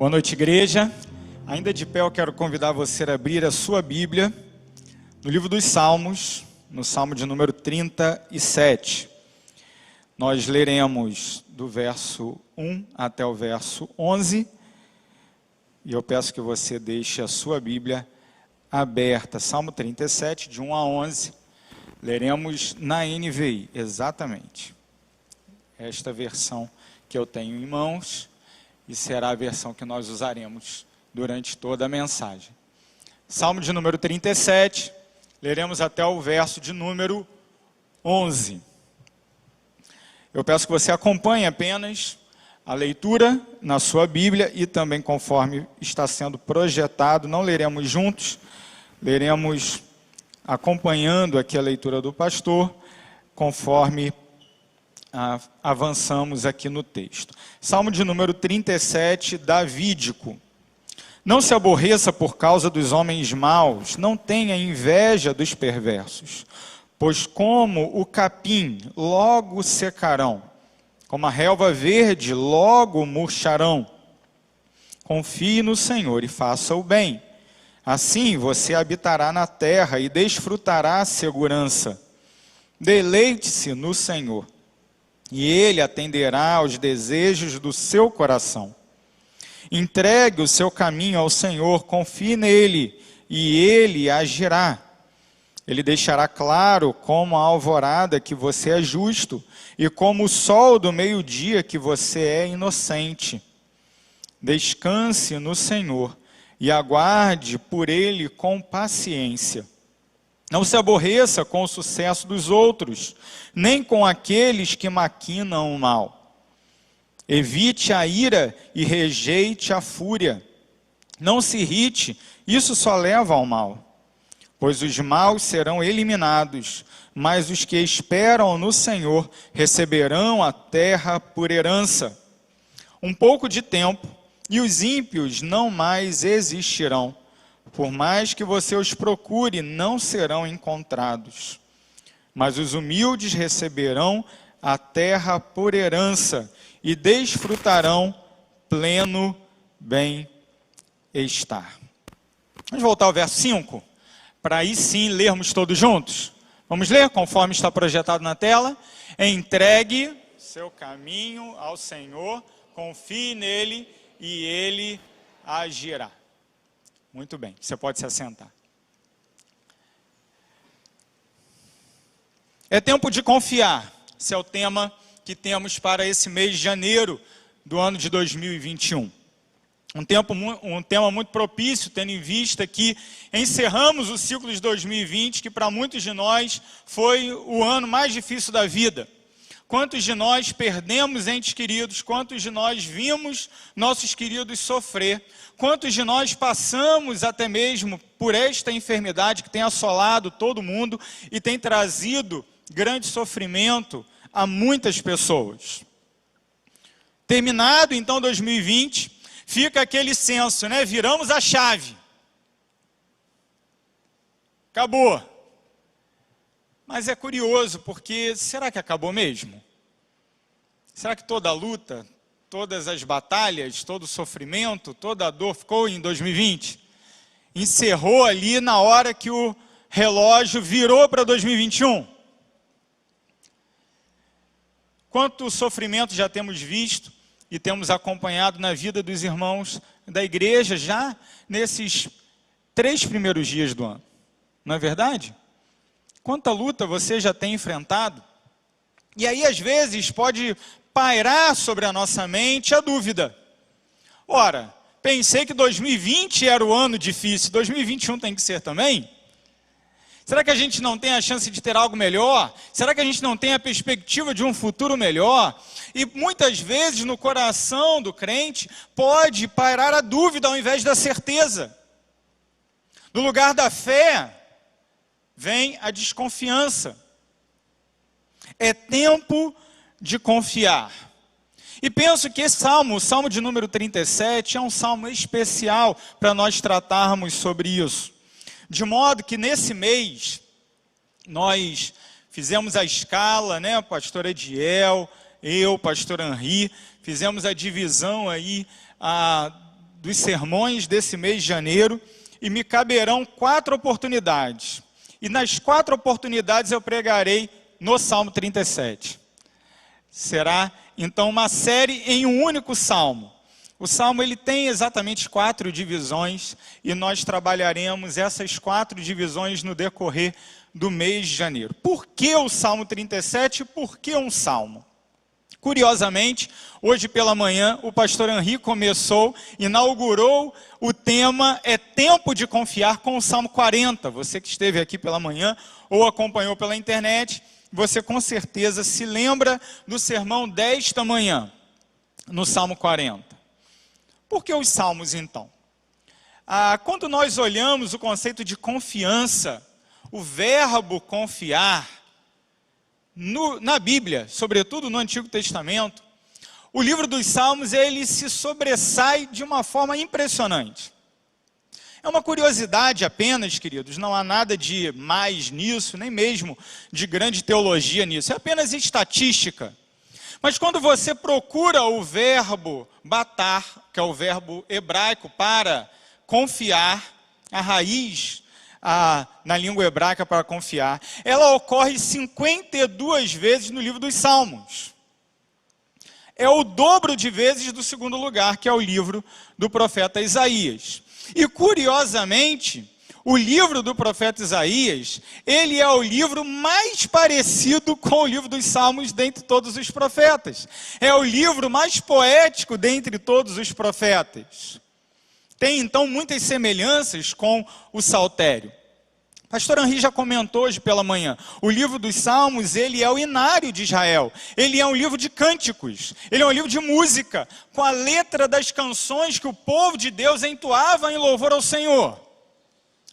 Boa noite, igreja. Ainda de pé, eu quero convidar você a abrir a sua Bíblia no livro dos Salmos, no Salmo de número 37. Nós leremos do verso 1 até o verso 11. E eu peço que você deixe a sua Bíblia aberta. Salmo 37, de 1 a 11. Leremos na NVI, exatamente. Esta versão que eu tenho em mãos. E será a versão que nós usaremos durante toda a mensagem. Salmo de número 37, leremos até o verso de número 11. Eu peço que você acompanhe apenas a leitura na sua Bíblia e também conforme está sendo projetado. Não leremos juntos, leremos acompanhando aqui a leitura do pastor, conforme avançamos aqui no texto. Salmo de número 37, davídico. Não se aborreça por causa dos homens maus, não tenha inveja dos perversos, pois como o capim logo secarão, como a relva verde logo murcharão. Confie no Senhor e faça o bem. Assim você habitará na terra e desfrutará a segurança. Deleite-se no Senhor, e Ele atenderá aos desejos do seu coração. Entregue o seu caminho ao Senhor, confie nele, e Ele agirá. Ele deixará claro como a alvorada que você é justo, e como o sol do meio-dia que você é inocente. Descanse no Senhor, e aguarde por Ele com paciência. Não se aborreça com o sucesso dos outros, nem com aqueles que maquinam o mal. Evite a ira e rejeite a fúria. Não se irrite, isso só leva ao mal. Pois os maus serão eliminados, mas os que esperam no Senhor receberão a terra por herança. Um pouco de tempo, e os ímpios não mais existirão. Por mais que você os procure, não serão encontrados. Mas os humildes receberão a terra por herança e desfrutarão pleno bem-estar. Vamos voltar ao verso 5, para aí sim lermos todos juntos. Vamos ler conforme está projetado na tela. Entregue seu caminho ao Senhor, confie nele e ele agirá. Muito bem, você pode se assentar. É tempo de confiar. Esse é o tema que temos para esse mês de janeiro do ano de 2021. Um tema muito propício, tendo em vista que encerramos o ciclo de 2020, que para muitos de nós foi o ano mais difícil da vida. Quantos de nós perdemos entes queridos, quantos de nós vimos nossos queridos sofrer, quantos de nós passamos até mesmo por esta enfermidade que tem assolado todo mundo e tem trazido grande sofrimento a muitas pessoas. Terminado então 2020, fica aquele senso, né? Viramos a chave. Acabou. Mas é curioso, porque será que acabou mesmo? Será que toda a luta, todas as batalhas, todo o sofrimento, toda a dor ficou em 2020? Encerrou ali na hora que o relógio virou para 2021? Quanto sofrimento já temos visto e temos acompanhado na vida dos irmãos da igreja já nesses 3 primeiros dias do ano? Não é verdade? Quanta luta você já tem enfrentado? E aí, às vezes, pode pairar sobre a nossa mente a dúvida. Ora, pensei que 2020 era o ano difícil, 2021 tem que ser também? Será que a gente não tem a chance de ter algo melhor? Será que a gente não tem a perspectiva de um futuro melhor? E muitas vezes no coração do crente pode pairar a dúvida ao invés da certeza. No lugar da fé, vem a desconfiança. É tempo de confiar. E penso que esse salmo, o salmo de número 37, é um salmo especial para nós tratarmos sobre isso. De modo que nesse mês, nós fizemos a escala, né, pastor Ediel, eu, pastor Henri, fizemos a divisão aí dos sermões desse mês de janeiro e me caberão 4 oportunidades. E nas 4 oportunidades eu pregarei no Salmo 37. Será, então, uma série em um único salmo. O salmo ele tem exatamente 4 divisões e nós trabalharemos essas 4 divisões no decorrer do mês de janeiro. Por que o Salmo 37 e por que um salmo? Curiosamente, hoje pela manhã, o pastor Henri inaugurou o tema É Tempo de Confiar com o Salmo 40. Você que esteve aqui pela manhã ou acompanhou pela internet, você com certeza se lembra do sermão desta manhã, no Salmo 40. Por que os salmos então? Quando nós olhamos o conceito de confiança, o verbo confiar, na Bíblia, sobretudo no Antigo Testamento, o livro dos Salmos ele se sobressai de uma forma impressionante. É uma curiosidade apenas, queridos, não há nada de mais nisso, nem mesmo de grande teologia nisso, é apenas estatística. Mas quando você procura o verbo batar, que é o verbo hebraico para confiar, a raiz na língua hebraica para confiar, ela ocorre 52 vezes no livro dos Salmos. É o dobro de vezes do segundo lugar, que é o livro do profeta Isaías. E curiosamente, o livro do profeta Isaías, ele é o livro mais parecido com o livro dos Salmos dentre todos os profetas. É o livro mais poético dentre todos os profetas. Tem então muitas semelhanças com o Saltério. Pastor Henri já comentou hoje pela manhã, o livro dos Salmos, ele é o inário de Israel, ele é um livro de cânticos, ele é um livro de música, com a letra das canções que o povo de Deus entoava em louvor ao Senhor.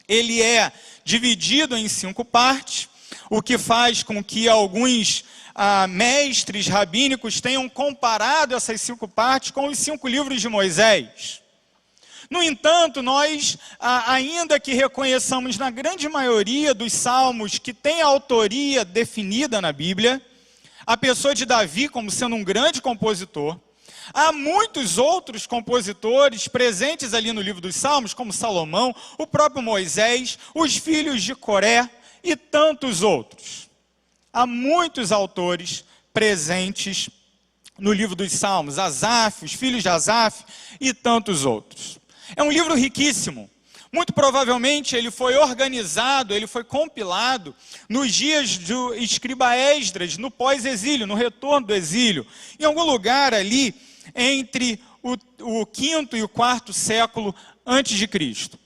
Ele é dividido em 5 partes, o que faz com que alguns mestres rabínicos tenham comparado essas 5 partes com os 5 livros de Moisés. No entanto, nós, ainda que reconheçamos na grande maioria dos salmos que tem autoria definida na Bíblia, a pessoa de Davi como sendo um grande compositor, há muitos outros compositores presentes ali no livro dos Salmos, como Salomão, o próprio Moisés, os filhos de Coré e tantos outros. Há muitos autores presentes no livro dos Salmos, Asaf, os filhos de Asaf e tantos outros. É um livro riquíssimo. Muito provavelmente ele foi organizado, ele foi compilado nos dias do escriba Esdras, no pós-exílio, no retorno do exílio, em algum lugar ali entre o 5º e o 4º século antes de Cristo.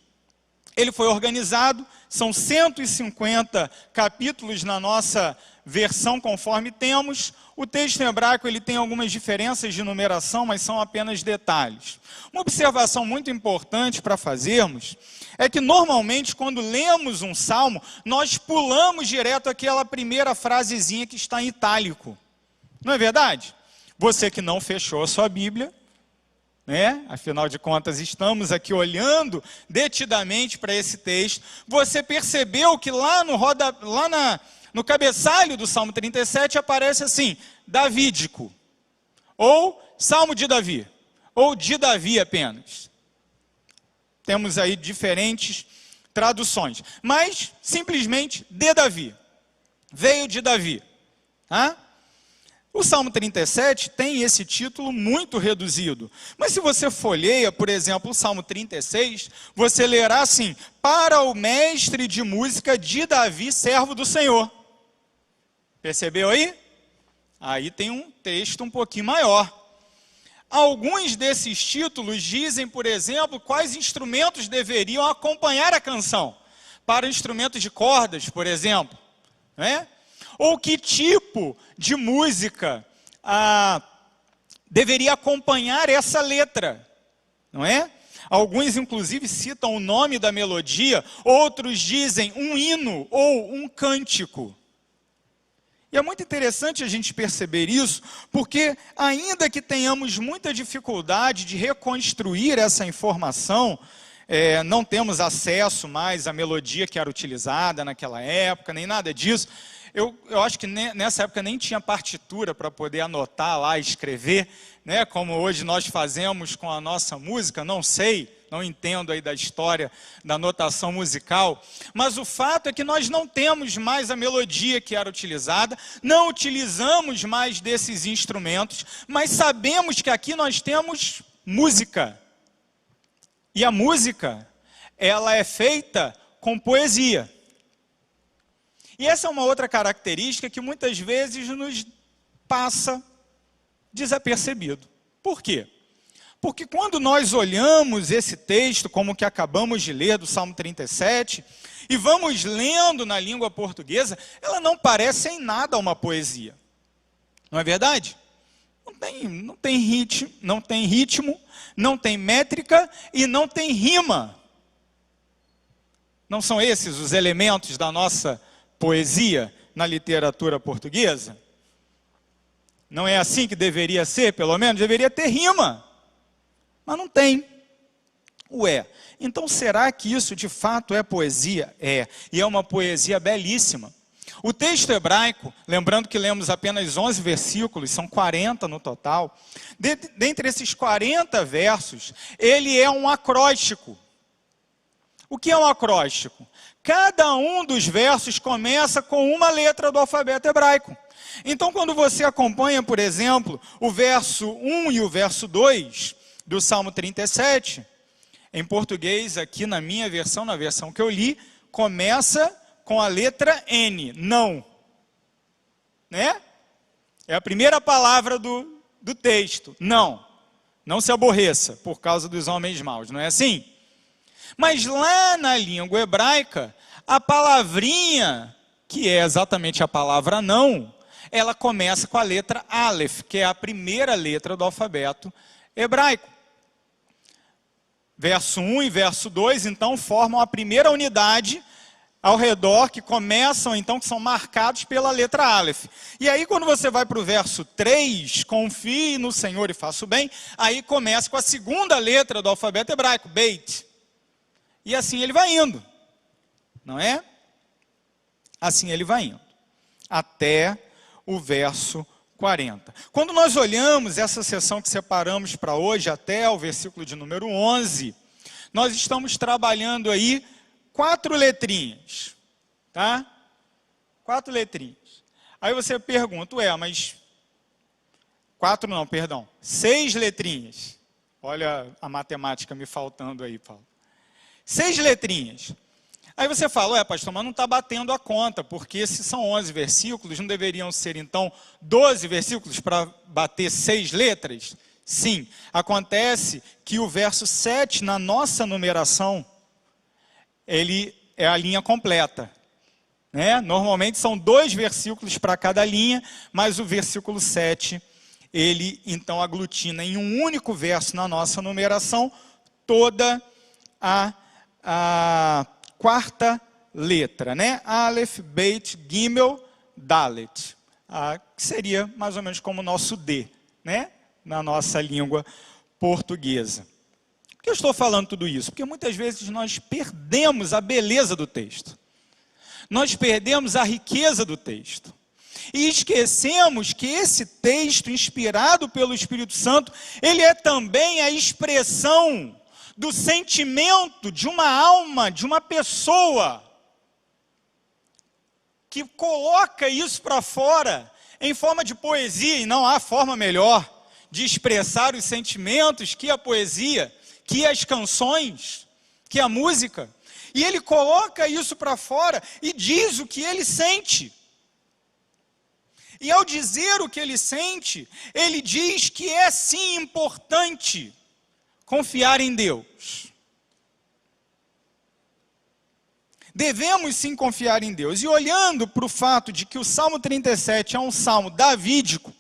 Ele foi organizado, são 150 capítulos na nossa versão conforme temos. O texto em hebraico ele tem algumas diferenças de numeração, mas são apenas detalhes. Uma observação muito importante para fazermos é que normalmente quando lemos um salmo, nós pulamos direto aquela primeira frasezinha que está em itálico. Não é verdade? Você que não fechou a sua Bíblia, né? Afinal de contas estamos aqui olhando detidamente para esse texto, você percebeu que lá no cabeçalho do Salmo 37 aparece assim, davídico, ou Salmo de Davi, ou de Davi apenas. Temos aí diferentes traduções, mas simplesmente de Davi, veio de Davi. Tá? O Salmo 37 tem esse título muito reduzido, mas se você folheia, por exemplo, o Salmo 36, você lerá assim, para o mestre de música de Davi, servo do Senhor. Percebeu aí? Aí tem um texto um pouquinho maior. Alguns desses títulos dizem, por exemplo, quais instrumentos deveriam acompanhar a canção. Para instrumentos de cordas, por exemplo. Né? Ou que tipo de música deveria acompanhar essa letra. Não é? Alguns, inclusive, citam o nome da melodia. Outros dizem um hino ou um cântico. E é muito interessante a gente perceber isso, porque ainda que tenhamos muita dificuldade de reconstruir essa informação, não temos acesso mais à melodia que era utilizada naquela época, nem nada disso. Eu acho que nessa época nem tinha partitura para poder anotar lá, escrever né, como hoje nós fazemos com a nossa música, não sei, não entendo aí da história da notação musical, mas o fato é que nós não temos mais a melodia que era utilizada, não utilizamos mais desses instrumentos, mas sabemos que aqui nós temos música. E a música, ela é feita com poesia. E essa é uma outra característica que muitas vezes nos passa desapercebido. Por quê? Porque quando nós olhamos esse texto, como que acabamos de ler do Salmo 37, e vamos lendo na língua portuguesa, ela não parece em nada uma poesia. Não é verdade? Não tem ritmo, não tem métrica e não tem rima. Não são esses os elementos da nossa poesia na literatura portuguesa? Não é assim que deveria ser, pelo menos? Deveria ter rima. Mas não tem. Ué, então será que isso de fato é poesia? É, e é uma poesia belíssima. O texto hebraico, lembrando que lemos apenas 11 versículos, são 40 no total. Dentre esses 40 versos, ele é um acróstico. O que é um acróstico? Cada um dos versos começa com uma letra do alfabeto hebraico. Então, quando você acompanha, por exemplo, o verso 1 e o verso 2 do Salmo 37, em português, aqui na minha versão, na versão que eu li, começa com a letra N, não. Né? É a primeira palavra do texto, não. Não se aborreça por causa dos homens maus, não é assim? Mas lá na língua hebraica, a palavrinha, que é exatamente a palavra não, ela começa com a letra Aleph, que é a primeira letra do alfabeto hebraico. Verso 1 e verso 2, então, formam a primeira unidade ao redor, que começam, então, que são marcados pela letra Aleph. E aí, quando você vai para o verso 3, confie no Senhor e faça o bem, aí começa com a segunda letra do alfabeto hebraico, Beit. E assim ele vai indo, não é? Assim ele vai indo, até o verso 40. Quando nós olhamos essa seção que separamos para hoje, até o versículo de número 11, nós estamos trabalhando aí 4 letrinhas, tá? 4 letrinhas. Aí você pergunta, mas 6 letrinhas. Olha a matemática me faltando aí, Paulo. 6 letrinhas. Aí você fala, pastor, mas não está batendo a conta, porque se são 11 versículos, não deveriam ser então 12 versículos para bater 6 letras? Sim, acontece que o verso 7 na nossa numeração, ele é a linha completa. Né? Normalmente são 2 versículos para cada linha, mas o versículo 7, ele então aglutina em um único verso na nossa numeração, toda a quarta letra, né? Aleph, Beit, Gimel, Dalet. Que seria mais ou menos como o nosso D, né? Na nossa língua portuguesa. Por que eu estou falando tudo isso? Porque muitas vezes nós perdemos a beleza do texto. Nós perdemos a riqueza do texto. E esquecemos que esse texto, inspirado pelo Espírito Santo, ele é também a expressão do sentimento de uma alma, de uma pessoa, que coloca isso para fora em forma de poesia, e não há forma melhor de expressar os sentimentos que a poesia, que as canções, que a música. E ele coloca isso para fora e diz o que ele sente. E ao dizer o que ele sente, ele diz que é sim importante confiar em Deus. Devemos sim confiar em Deus. E olhando para o fato de que o Salmo 37 é um salmo davídico,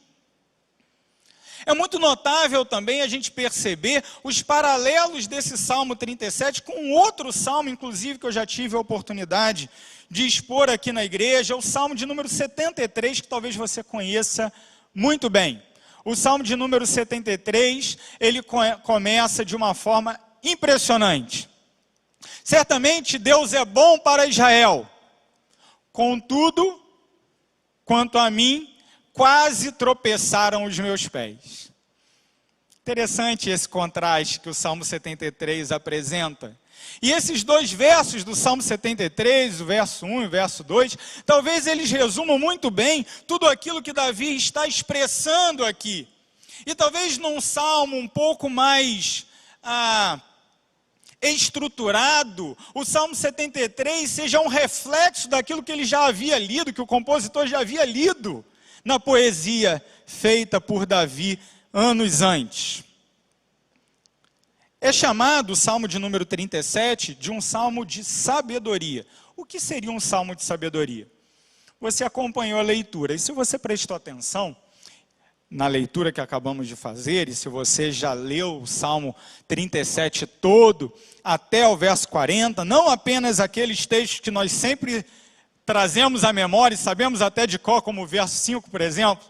é muito notável também a gente perceber os paralelos desse Salmo 37 com outro salmo, inclusive, que eu já tive a oportunidade de expor aqui na igreja, o Salmo de número 73, que talvez você conheça muito bem. O Salmo de número 73, ele começa de uma forma impressionante. Certamente Deus é bom para Israel, contudo, quanto a mim, quase tropeçaram os meus pés. Interessante esse contraste que o Salmo 73 apresenta. E esses dois versos do Salmo 73, o verso 1 e o verso 2, talvez eles resumam muito bem tudo aquilo que Davi está expressando aqui. E talvez num salmo um pouco mais estruturado, o Salmo 73 seja um reflexo daquilo que ele já havia lido, que o compositor já havia lido na poesia feita por Davi anos antes. É chamado o Salmo de número 37 de um salmo de sabedoria. O que seria um salmo de sabedoria? Você acompanhou a leitura, e se você prestou atenção na leitura que acabamos de fazer, e se você já leu o Salmo 37 todo, até o verso 40, não apenas aqueles textos que nós sempre trazemos à memória e sabemos até de cor, como o verso 5, por exemplo,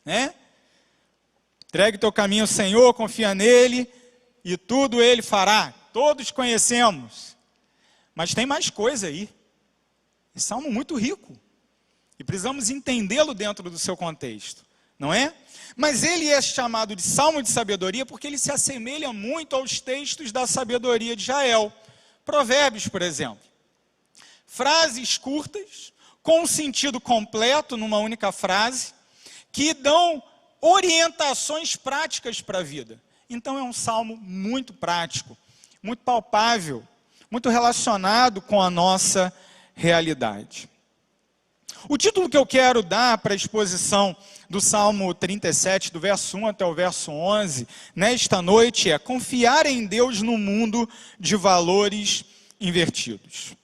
né? Entregue teu caminho ao Senhor, confia nele, e tudo ele fará. Todos conhecemos. Mas tem mais coisa aí. Esse salmo muito rico. E precisamos entendê-lo dentro do seu contexto, não é? Mas ele é chamado de salmo de sabedoria porque ele se assemelha muito aos textos da sabedoria de Israel. Provérbios, por exemplo. Frases curtas, com um sentido completo numa única frase, que dão orientações práticas para a vida. Então é um salmo muito prático, muito palpável, muito relacionado com a nossa realidade. O título que eu quero dar para a exposição do Salmo 37, do verso 1 até o verso 11, nesta noite é Confiar em Deus no mundo de valores invertidos.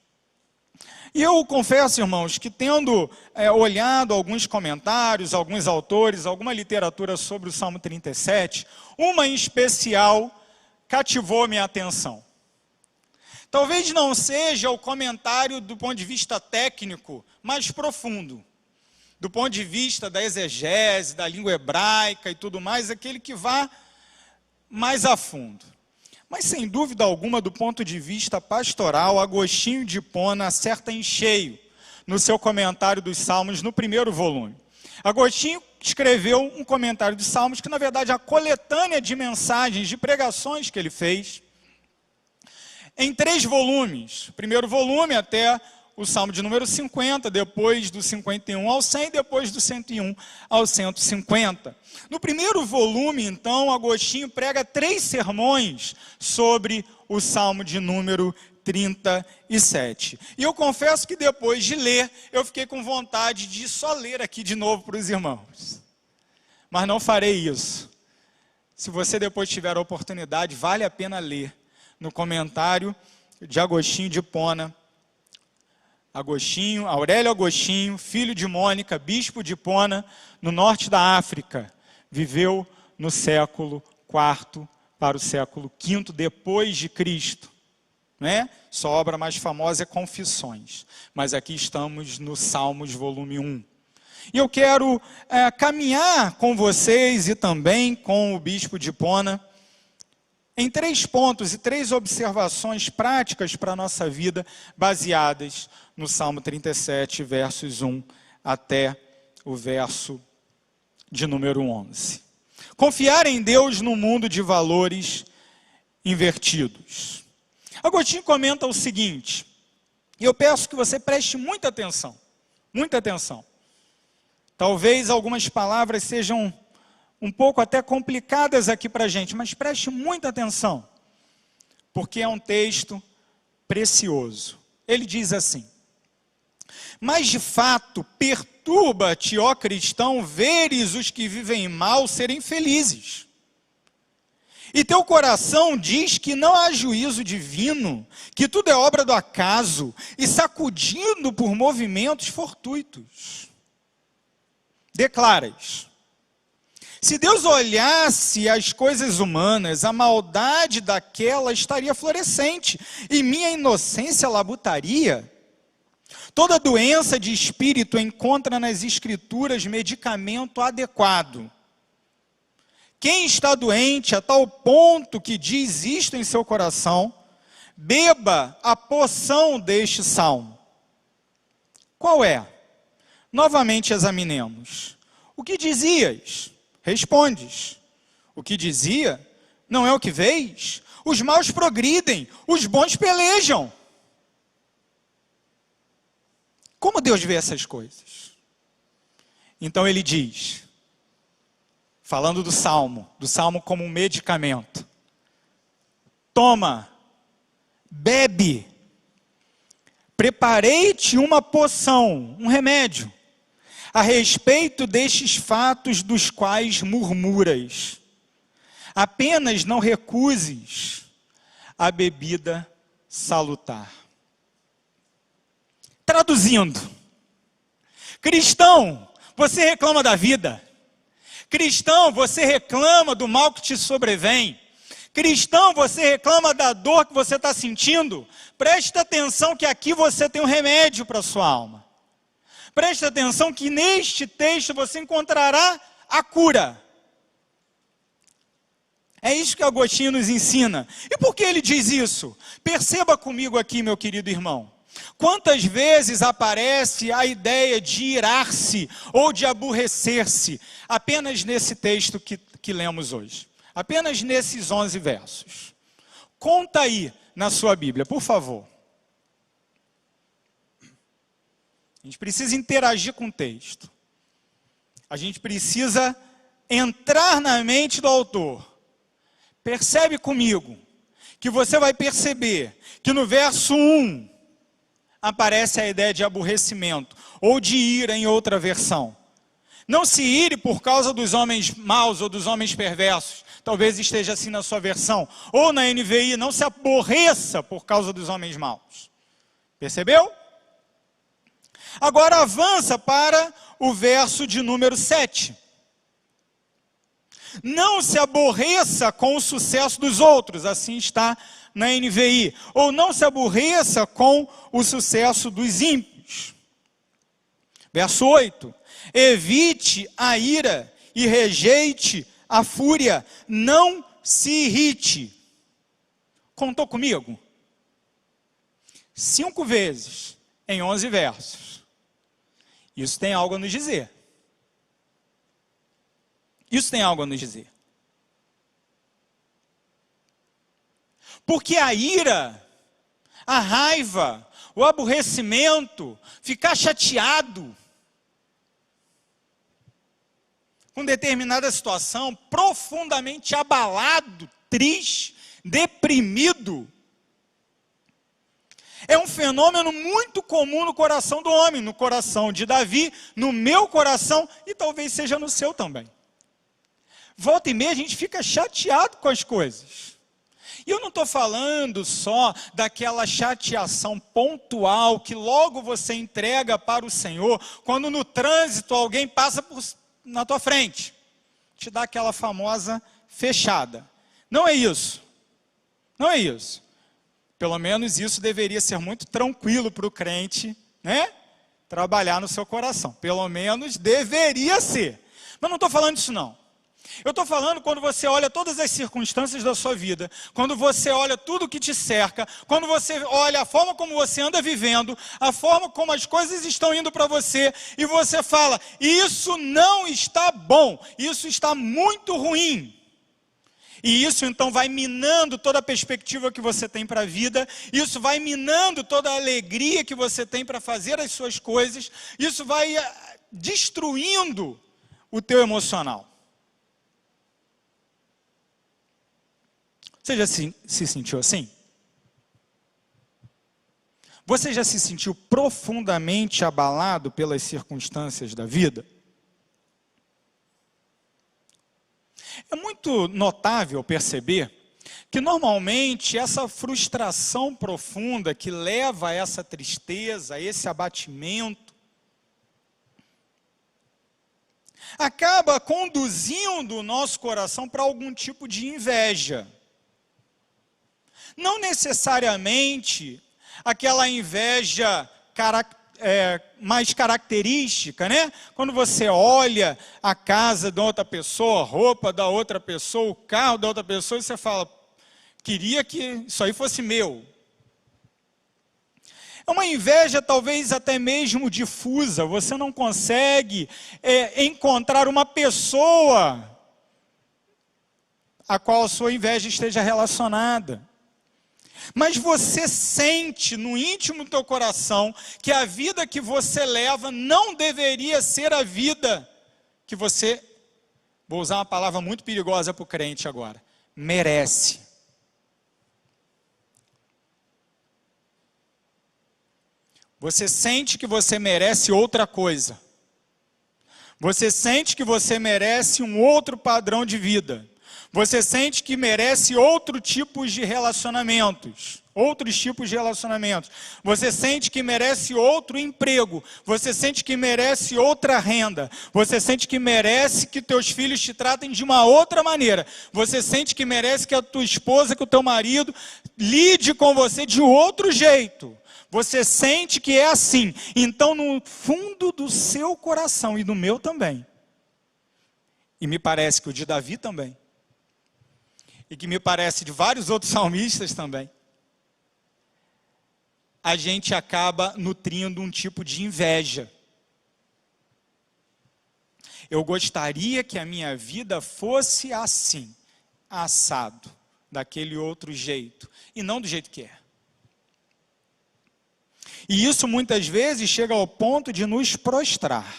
E eu confesso, irmãos, que tendo olhado alguns comentários, alguns autores, alguma literatura sobre o Salmo 37, uma em especial cativou minha atenção. Talvez não seja o comentário do ponto de vista técnico mais profundo, do ponto de vista da exegese, da língua hebraica e tudo mais, aquele que vá mais a fundo. Mas, sem dúvida alguma, do ponto de vista pastoral, Agostinho de Hipona acerta em cheio no seu comentário dos Salmos, no primeiro volume. Agostinho escreveu um comentário dos Salmos, que na verdade é a coletânea de mensagens, de pregações que ele fez, em 3 volumes. O primeiro volume até o Salmo de número 50, depois do 51 ao 100, depois do 101 ao 150. No primeiro volume, então, Agostinho prega 3 sermões sobre o Salmo de número 37. E eu confesso que depois de ler, eu fiquei com vontade de só ler aqui de novo para os irmãos. Mas não farei isso. Se você depois tiver a oportunidade, vale a pena ler no comentário de Agostinho de Hipona. Aurélio Agostinho, filho de Mônica, bispo de Hipona, no norte da África, viveu no século IV para o século V depois de Cristo. Né? Sua obra mais famosa é Confissões, mas aqui estamos no Salmos volume 1. E eu quero caminhar com vocês e também com o bispo de Hipona em 3 pontos e 3 observações práticas para a nossa vida, baseadas no Salmo 37, versos 1 até o verso de número 11. Confiar em Deus no mundo de valores invertidos. Agostinho comenta o seguinte, e eu peço que você preste muita atenção, muita atenção. Talvez algumas palavras sejam um pouco até complicadas aqui para a gente, mas preste muita atenção, porque é um texto precioso. Ele diz assim: mas de fato perturba-te, ó cristão, veres os que vivem mal serem felizes. E teu coração diz que não há juízo divino, que tudo é obra do acaso, e sacudindo por movimentos fortuitos. Declaras: se Deus olhasse as coisas humanas, a maldade daquela estaria florescente, e minha inocência labutaria. Toda doença de espírito encontra nas Escrituras medicamento adequado. Quem está doente a tal ponto que diz isto em seu coração, beba a poção deste salmo. Qual é? Novamente examinemos. O que dizias? Respondes. O que dizia, não é o que vês? Os maus progridem, os bons pelejam. Como Deus vê essas coisas? Então ele diz, falando do salmo como um medicamento: toma, bebe, preparei-te uma poção, um remédio, a respeito destes fatos dos quais murmuras. Apenas não recuses a bebida salutar. Traduzindo, cristão, você reclama da vida. Cristão, você reclama do mal que te sobrevém. Cristão, você reclama da dor que você está sentindo. Presta atenção que aqui você tem um remédio para a sua alma. Presta atenção que neste texto você encontrará a cura. É isso que Agostinho nos ensina. E por que ele diz isso? Perceba comigo aqui, meu querido irmão. Quantas vezes aparece a ideia de irar-se ou de aborrecer-se apenas nesse texto que lemos hoje? Apenas nesses 11 versos. Conta aí na sua Bíblia, por favor. A gente precisa interagir com o texto. A gente precisa entrar na mente do autor. Percebe comigo que você vai perceber que no verso 1 aparece a ideia de aborrecimento, ou de ira em outra versão. Não se ire por causa dos homens maus ou dos homens perversos, talvez esteja assim na sua versão, ou na NVI, não se aborreça por causa dos homens maus. Percebeu? Agora avança para o verso de número 7. Não se aborreça com o sucesso dos outros, assim está na NVI. Ou não se aborreça com o sucesso dos ímpios. Verso 8. Evite a ira e rejeite a fúria. Não se irrite. Contou comigo? 5 vezes em 11 versos. Isso tem algo a nos dizer. Isso tem algo a nos dizer. Porque a ira, a raiva, o aborrecimento, ficar chateado com determinada situação, profundamente abalado, triste, deprimido, é um fenômeno muito comum no coração do homem, no coração de Davi, no meu coração e talvez seja no seu também. Volta e meia a gente fica chateado com as coisas. E eu não estou falando só daquela chateação pontual que logo você entrega para o Senhor, quando no trânsito alguém passa na tua frente, te dá aquela famosa fechada. Não é isso. Não é isso. Pelo menos isso deveria ser muito tranquilo para o crente, né? Trabalhar no seu coração. Pelo menos deveria ser. Mas não estou falando disso não. Eu estou falando quando você olha todas as circunstâncias da sua vida, quando você olha tudo que te cerca, quando você olha a forma como você anda vivendo, a forma como as coisas estão indo para você, e você fala, isso não está bom, isso está muito ruim. E isso então vai minando toda a perspectiva que você tem para a vida, isso vai minando toda a alegria que você tem para fazer as suas coisas, isso vai destruindo o teu emocional. Você já se sentiu assim? Você já se sentiu profundamente abalado pelas circunstâncias da vida? É muito notável perceber que normalmente essa frustração profunda que leva a essa tristeza, a esse abatimento, acaba conduzindo o nosso coração para algum tipo de inveja. Não necessariamente aquela inveja mais característica, né? Quando você olha a casa da outra pessoa, a roupa da outra pessoa, o carro da outra pessoa, e você fala, queria que isso aí fosse meu. É uma inveja talvez até mesmo difusa, você não consegue encontrar uma pessoa a qual a sua inveja esteja relacionada. Mas você sente no íntimo do teu coração que a vida que você leva não deveria ser a vida que você, vou usar uma palavra muito perigosa para o crente agora, merece. Você sente que você merece outra coisa. Você sente que você merece um outro padrão de vida. Você sente que merece outros tipos de relacionamentos. Você sente que merece outro emprego. Você sente que merece outra renda. Você sente que merece que teus filhos te tratem de uma outra maneira. Você sente que merece que a tua esposa, que o teu marido lide com você de outro jeito. Você sente que é assim. Então, no fundo do seu coração e do meu também, e me parece que o de Davi também, e que me parece de vários outros salmistas também, a gente acaba nutrindo um tipo de inveja. Eu gostaria que a minha vida fosse assim, assado, daquele outro jeito, e não do jeito que é. E isso muitas vezes chega ao ponto de nos prostrar.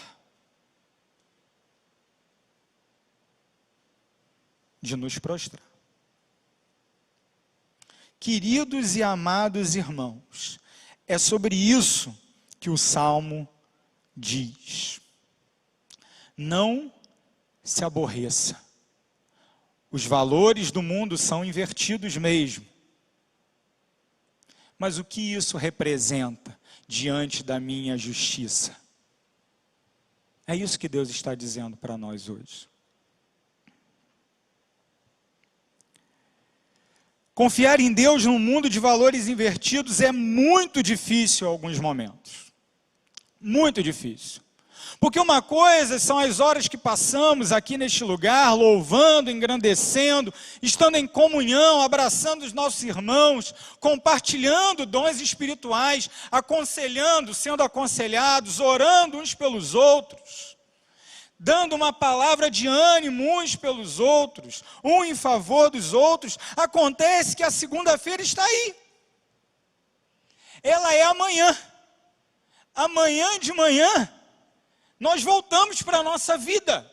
Queridos e amados irmãos, é sobre isso que o Salmo diz. Não se aborreça. Os valores do mundo são invertidos mesmo. Mas o que isso representa diante da minha justiça? É isso que Deus está dizendo para nós hoje. Confiar em Deus num mundo de valores invertidos é muito difícil em alguns momentos. Muito difícil. Porque uma coisa são as horas que passamos aqui neste lugar, louvando, engrandecendo, estando em comunhão, abraçando os nossos irmãos, compartilhando dons espirituais, aconselhando, sendo aconselhados, orando uns pelos outros, dando uma palavra de ânimo uns pelos outros, um em favor dos outros. Acontece que a segunda-feira está aí. Ela é amanhã. Amanhã de manhã, nós voltamos para a nossa vida.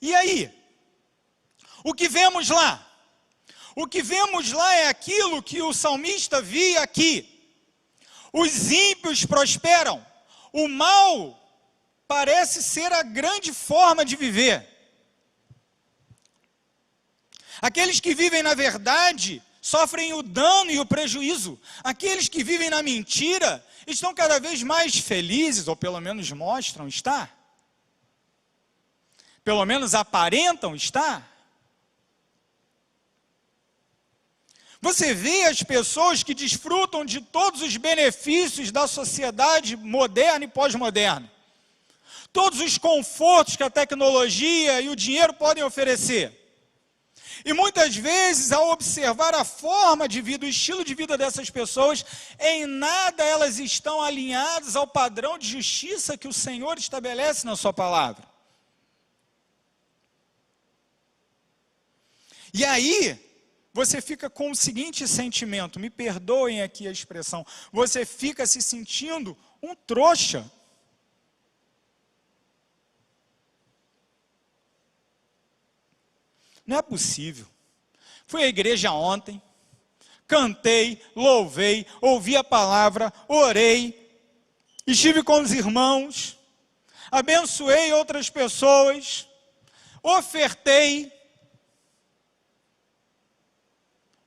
E aí? O que vemos lá? O que vemos lá é aquilo que o salmista via aqui. Os ímpios prosperam. O mal parece ser a grande forma de viver. Aqueles que vivem na verdade sofrem o dano e o prejuízo. Aqueles que vivem na mentira estão cada vez mais felizes, ou pelo menos mostram estar. Pelo menos aparentam estar. Você vê as pessoas que desfrutam de todos os benefícios da sociedade moderna e pós-moderna. Todos os confortos que a tecnologia e o dinheiro podem oferecer. E muitas vezes, ao observar a forma de vida, o estilo de vida dessas pessoas, em nada elas estão alinhadas ao padrão de justiça que o Senhor estabelece na sua palavra. E aí, você fica com o seguinte sentimento, me perdoem aqui a expressão, você fica se sentindo um trouxa. Não é possível. Fui à igreja ontem, cantei, louvei, ouvi a palavra, orei, estive com os irmãos, abençoei outras pessoas, ofertei.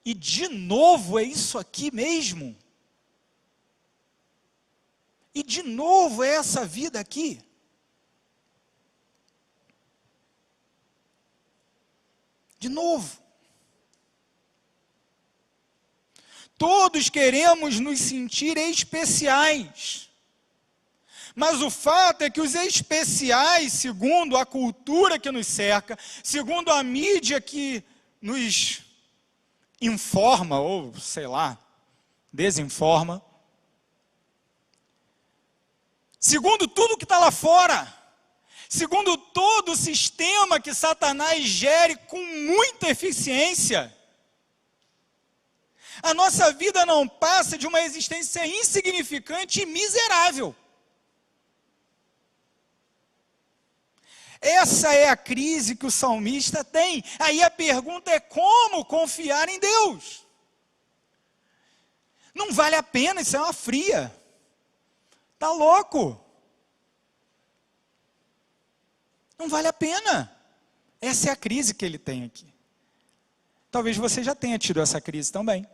E de novo é isso aqui mesmo? E de novo é essa vida aqui? De novo. Todos queremos nos sentir especiais. Mas o fato é que os especiais, segundo a cultura que nos cerca, segundo a mídia que nos informa, ou sei lá, desinforma, segundo tudo que está lá fora, segundo todo o sistema que Satanás gere com muita eficiência, a nossa vida não passa de uma existência insignificante e miserável. Essa é a crise que o salmista tem. Aí a pergunta é: como confiar em Deus? Não vale a pena, isso é uma fria. Tá louco? Não vale a pena. Essa é a crise que ele tem aqui. Talvez você já tenha tido essa crise também.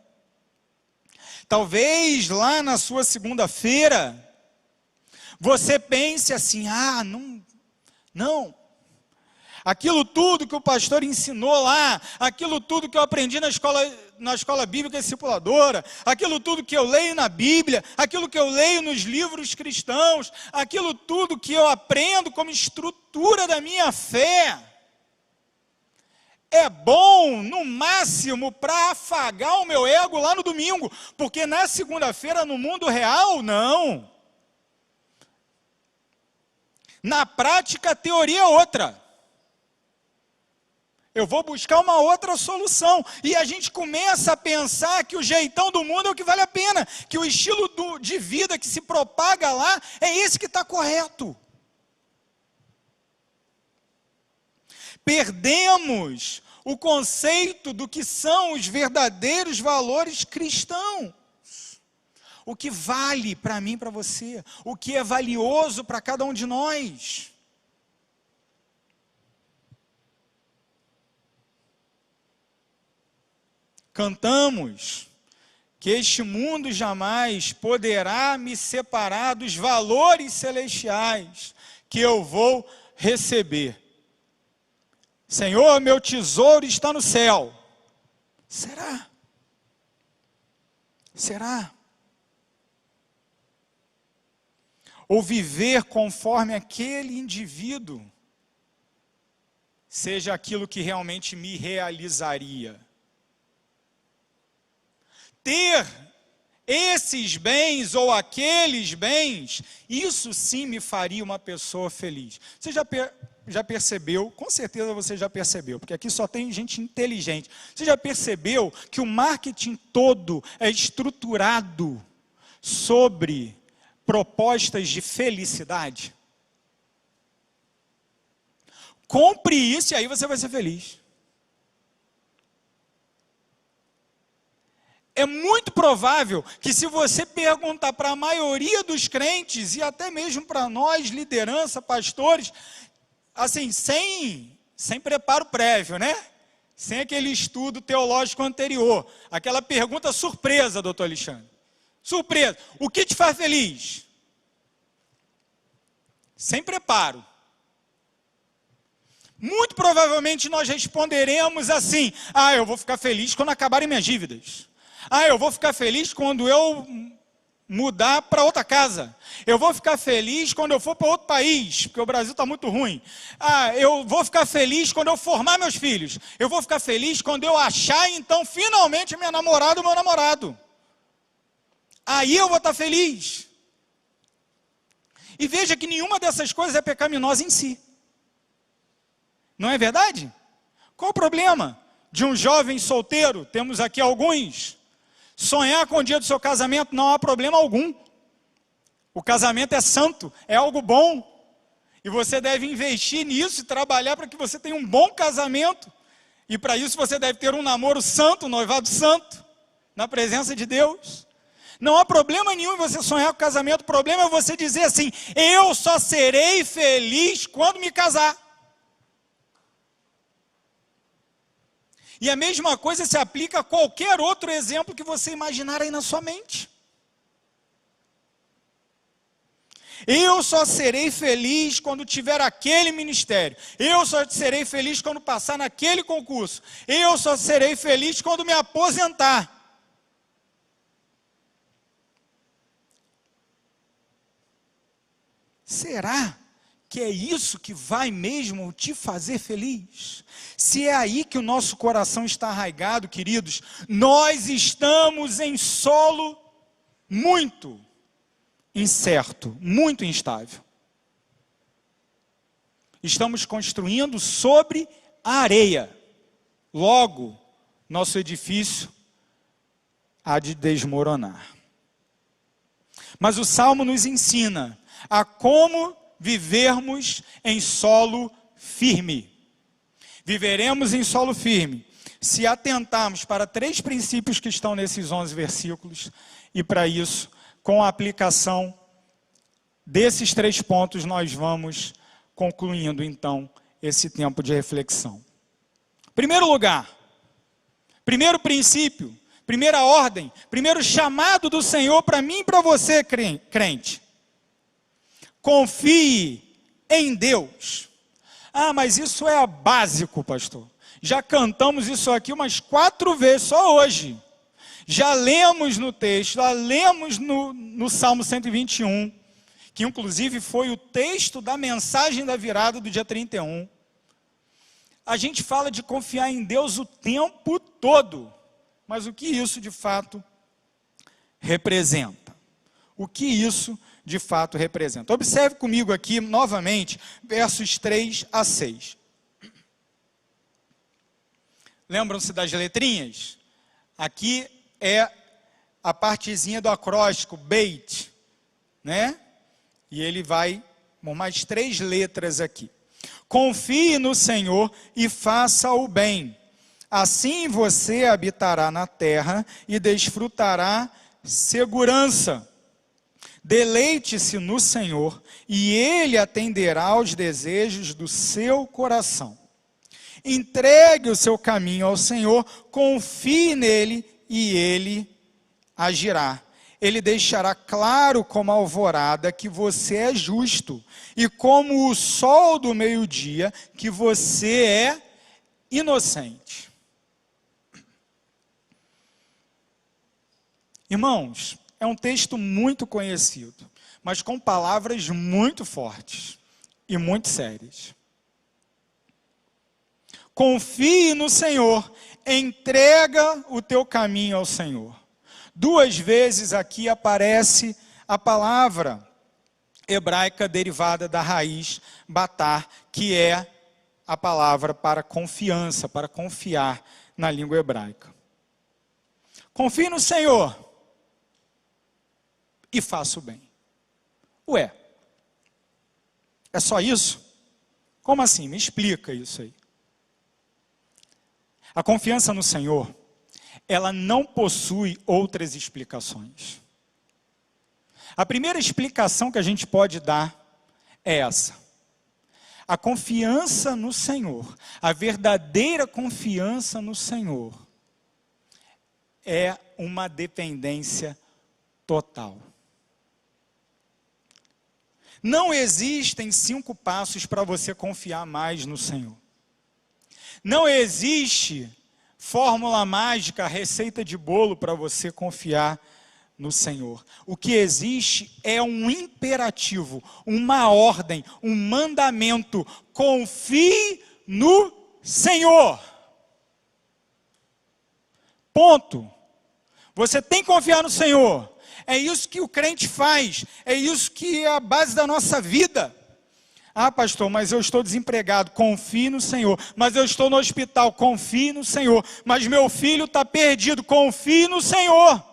Talvez lá na sua segunda-feira, você pense assim: não, aquilo tudo que o pastor ensinou lá, aquilo tudo que eu aprendi na escola bíblica discipuladora, aquilo tudo que eu leio na Bíblia, aquilo que eu leio nos livros cristãos, aquilo tudo que eu aprendo como estrutura da minha fé, é bom, no máximo, para afagar o meu ego lá no domingo, porque na segunda-feira, no mundo real, não. Na prática, a teoria é outra. Eu vou buscar uma outra solução. E a gente começa a pensar que o jeitão do mundo é o que vale a pena, que o estilo de vida que se propaga lá é esse que está correto. Perdemos o conceito do que são os verdadeiros valores cristãos. O que vale para mim e para você, o que é valioso para cada um de nós. Cantamos que este mundo jamais poderá me separar dos valores celestiais que eu vou receber. Senhor, meu tesouro está no céu. Será? Será? Ou viver conforme aquele indivíduo seja aquilo que realmente me realizaria. Ter esses bens ou aqueles bens, isso sim me faria uma pessoa feliz. Você já percebeu, com certeza você já percebeu, porque aqui só tem gente inteligente. Você já percebeu que o marketing todo é estruturado sobre propostas de felicidade? Compre isso e aí você vai ser feliz. É muito provável que se você perguntar para a maioria dos crentes, e até mesmo para nós, liderança, pastores, assim, sem preparo prévio, né? Sem aquele estudo teológico anterior, aquela pergunta surpresa, doutor Alexandre. Surpresa, o que te faz feliz? Sem preparo. Muito provavelmente nós responderemos assim: eu vou ficar feliz quando acabarem minhas dívidas. Eu vou ficar feliz quando eu mudar para outra casa. Eu vou ficar feliz quando eu for para outro país, porque o Brasil está muito ruim. Eu vou ficar feliz quando eu formar meus filhos. Eu vou ficar feliz quando eu achar, então, finalmente, minha namorada ou meu namorado. Aí eu vou estar feliz. E veja que nenhuma dessas coisas é pecaminosa em si. Não é verdade? Qual o problema de um jovem solteiro? Temos aqui alguns. Sonhar com o dia do seu casamento não há problema algum. O casamento é santo, é algo bom. E você deve investir nisso e trabalhar para que você tenha um bom casamento. E para isso você deve ter um namoro santo, um noivado santo, na presença de Deus. Não há problema nenhum em você sonhar com casamento. O problema é você dizer assim: eu só serei feliz quando me casar. E a mesma coisa se aplica a qualquer outro exemplo que você imaginar aí na sua mente. Eu só serei feliz quando tiver aquele ministério. Eu só serei feliz quando passar naquele concurso. Eu só serei feliz quando me aposentar. Será que é isso que vai mesmo te fazer feliz? Se é aí que o nosso coração está arraigado, queridos, nós estamos em solo muito incerto, muito instável. estamos construindo sobre a areia. Logo, nosso edifício há de desmoronar. Mas o Salmo nos ensina a como vivermos em solo firme. Viveremos em solo firme se atentarmos para 3 princípios que estão nesses 11 versículos, e para isso, com a aplicação desses 3 pontos, nós vamos concluindo então esse tempo de reflexão. Primeiro lugar, primeiro princípio, primeira ordem, primeiro chamado do Senhor para mim e para você, crente. Confie em Deus. Ah, mas isso é básico, pastor. Já cantamos isso aqui umas 4 vezes, só hoje. Já lemos no texto, já lemos no Salmo 121, que inclusive foi o texto da mensagem da virada do dia 31. A gente fala de confiar em Deus o tempo todo. Mas o que isso de fato representa? O que isso de fato representa? Observe comigo aqui novamente, versos 3 a 6. Lembram-se das letrinhas? Aqui é a partezinha do acróstico, Beit, né? E ele vai com mais 3 letras aqui. Confie no Senhor e faça o bem. Assim você habitará na terra e desfrutará segurança. Deleite-se no Senhor e Ele atenderá aos desejos do seu coração. Entregue o seu caminho ao Senhor, confie nele e Ele agirá. Ele deixará claro como a alvorada que você é justo e como o sol do meio-dia que você é inocente. Irmãos, é um texto muito conhecido, mas com palavras muito fortes e muito sérias. Confie no Senhor, entrega o teu caminho ao Senhor. 2 vezes aqui aparece a palavra hebraica derivada da raiz batar, que é a palavra para confiança, para confiar na língua hebraica. Confie no Senhor e faça o bem. Ué, é só isso? Como assim? Me explica isso aí. A confiança no Senhor, ela não possui outras explicações. A primeira explicação que a gente pode dar é essa. A confiança no Senhor, a verdadeira confiança no Senhor, é uma dependência total. Não existem 5 passos para você confiar mais no Senhor. Não existe fórmula mágica, receita de bolo para você confiar no Senhor. O que existe é um imperativo, uma ordem, um mandamento. Confie no Senhor. Ponto. Você tem que confiar no Senhor. É isso que o crente faz. É isso que é a base da nossa vida. Ah, pastor, mas eu estou desempregado. Confie no Senhor. Mas eu estou no hospital. Confie no Senhor. Mas meu filho está perdido. Confie no Senhor.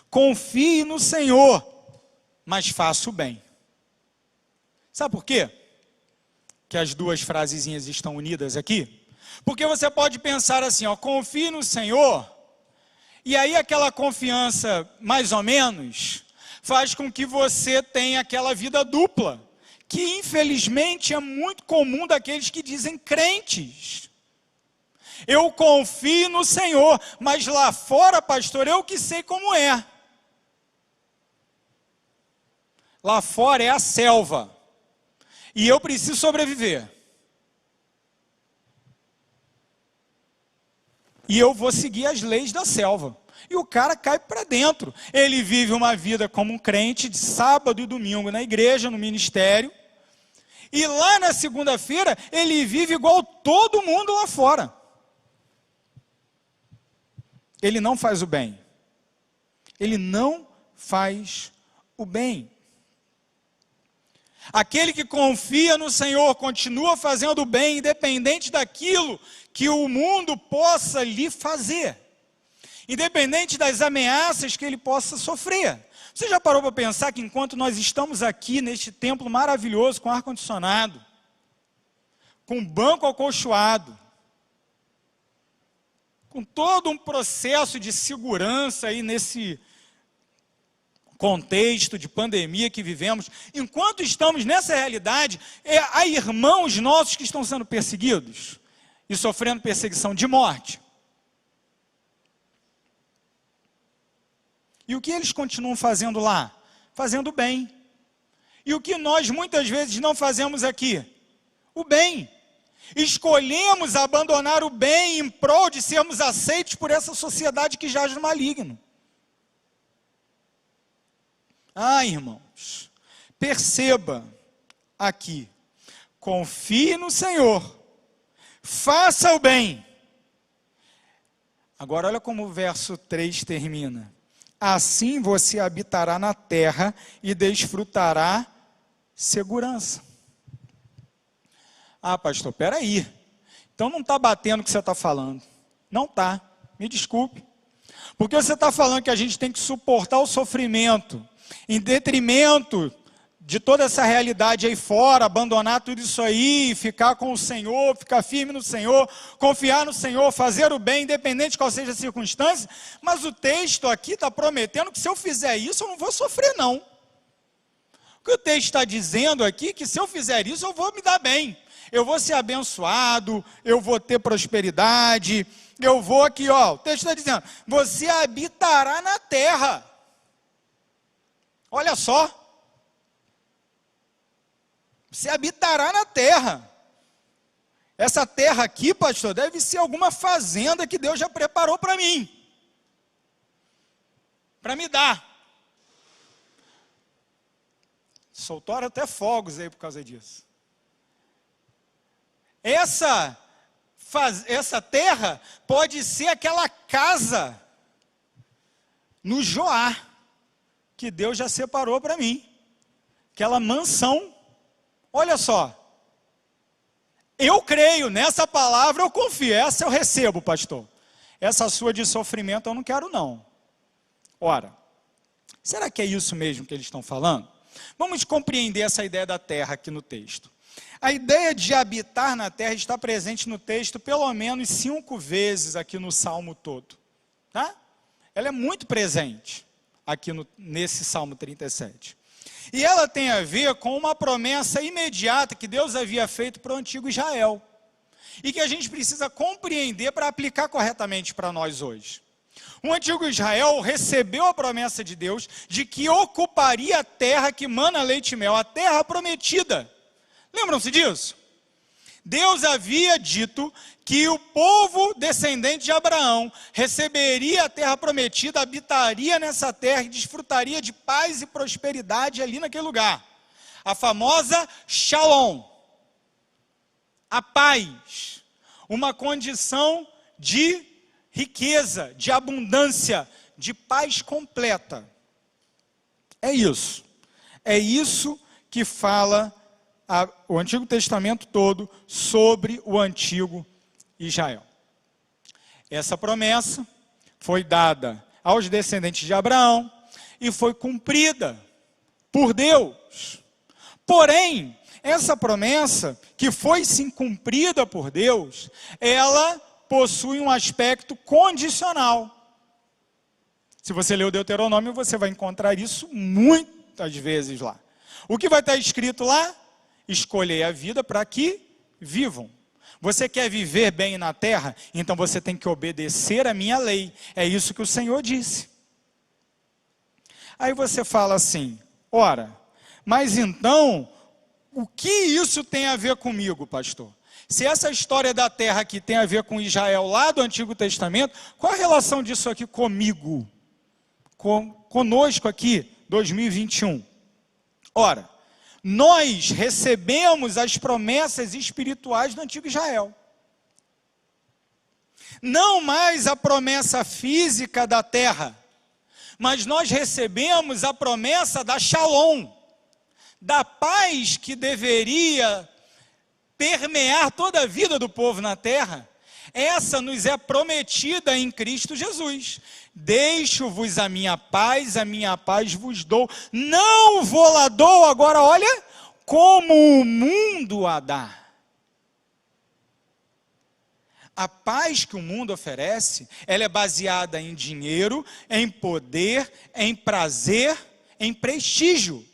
Confie no Senhor, mas faça o bem. Sabe por quê? Que as 2 frasezinhas estão unidas aqui? Porque você pode pensar assim, ó, confie no Senhor, e aí aquela confiança, mais ou menos, faz com que você tenha aquela vida dupla, que infelizmente é muito comum daqueles que dizem crentes. Eu confio no Senhor, mas lá fora, pastor, eu que sei como é. Lá fora é a selva, e eu preciso sobreviver. E eu vou seguir as leis da selva. E o cara cai para dentro. Ele vive uma vida como um crente de sábado e domingo na igreja, no ministério. E lá na segunda-feira, ele vive igual todo mundo lá fora. Ele não faz o bem. Ele não faz o bem. Aquele que confia no Senhor continua fazendo o bem, independente daquilo que o mundo possa lhe fazer, independente das ameaças que ele possa sofrer. Você já parou para pensar que enquanto nós estamos aqui neste templo maravilhoso, com ar-condicionado, com banco acolchoado, com todo um processo de segurança aí nesse contexto de pandemia que vivemos, enquanto estamos nessa realidade, há irmãos nossos que estão sendo perseguidos e sofrendo perseguição de morte. E o que eles continuam fazendo lá? Fazendo o bem. E o que nós muitas vezes não fazemos aqui? O bem. Escolhemos abandonar o bem em prol de sermos aceitos por essa sociedade que jaz no maligno. Irmãos, perceba aqui, confie no Senhor, faça o bem. Agora olha como o verso 3 termina. Assim você habitará na terra e desfrutará segurança. Pastor, peraí. Então não está batendo o que você está falando. Não está, me desculpe. Porque você está falando que a gente tem que suportar o sofrimento, em detrimento de toda essa realidade aí fora, abandonar tudo isso aí, ficar com o Senhor, ficar firme no Senhor, confiar no Senhor, fazer o bem, independente de qual seja a circunstância, mas o texto aqui está prometendo que se eu fizer isso, eu não vou sofrer não. O que o texto está dizendo aqui, que se eu fizer isso, eu vou me dar bem, eu vou ser abençoado, eu vou ter prosperidade, eu vou aqui, o texto está dizendo, você habitará na terra. Olha só, você habitará na terra. Essa terra aqui, pastor, deve ser alguma fazenda que Deus já preparou para mim, para me dar. Soltaram até fogos aí por causa disso. Essa terra pode ser aquela casa no Joá, que Deus já separou para mim, aquela mansão. Olha só, eu creio nessa palavra, eu confio, essa eu recebo, pastor. Essa sua de sofrimento eu não quero não. Ora, será que é isso mesmo que eles estão falando? Vamos compreender essa ideia da terra aqui no texto. A ideia de habitar na terra está presente no texto pelo menos 5 vezes aqui no Salmo todo. Tá? Ela é muito presente aqui nesse Salmo 37. E ela tem a ver com uma promessa imediata que Deus havia feito para o antigo Israel. E que a gente precisa compreender para aplicar corretamente para nós hoje. O antigo Israel recebeu a promessa de Deus de que ocuparia a terra que mana leite e mel, a terra prometida. Lembram-se disso? Deus havia dito que o povo descendente de Abraão receberia a terra prometida, habitaria nessa terra e desfrutaria de paz e prosperidade ali naquele lugar. A famosa Shalom, a paz, uma condição de riqueza, de abundância, de paz completa. É isso que fala o Antigo Testamento todo sobre o antigo Israel. Essa promessa foi dada aos descendentes de Abraão e foi cumprida por Deus. Porém, essa promessa, que foi sim cumprida por Deus, ela possui um aspecto condicional. Se você ler o Deuteronômio, você vai encontrar isso muitas vezes lá. O que vai estar escrito lá? Escolhei a vida para que vivam. Você quer viver bem na terra? Então você tem que obedecer a minha lei. É isso que o Senhor disse. Aí você fala assim, ora, mas então, o que isso tem a ver comigo, pastor? Se essa história da terra aqui tem a ver com Israel lá do Antigo Testamento, qual a relação disso aqui comigo? Conosco aqui, 2021? Ora, nós recebemos as promessas espirituais do antigo Israel. Não mais a promessa física da terra, mas nós recebemos a promessa da Shalom, da paz que deveria permear toda a vida do povo na terra, essa nos é prometida em Cristo Jesus. Deixo-vos a minha paz vos dou. Não vou lá dou, agora olha, como o mundo a dá. A paz que o mundo oferece, ela é baseada em dinheiro, em poder, em prazer, em prestígio.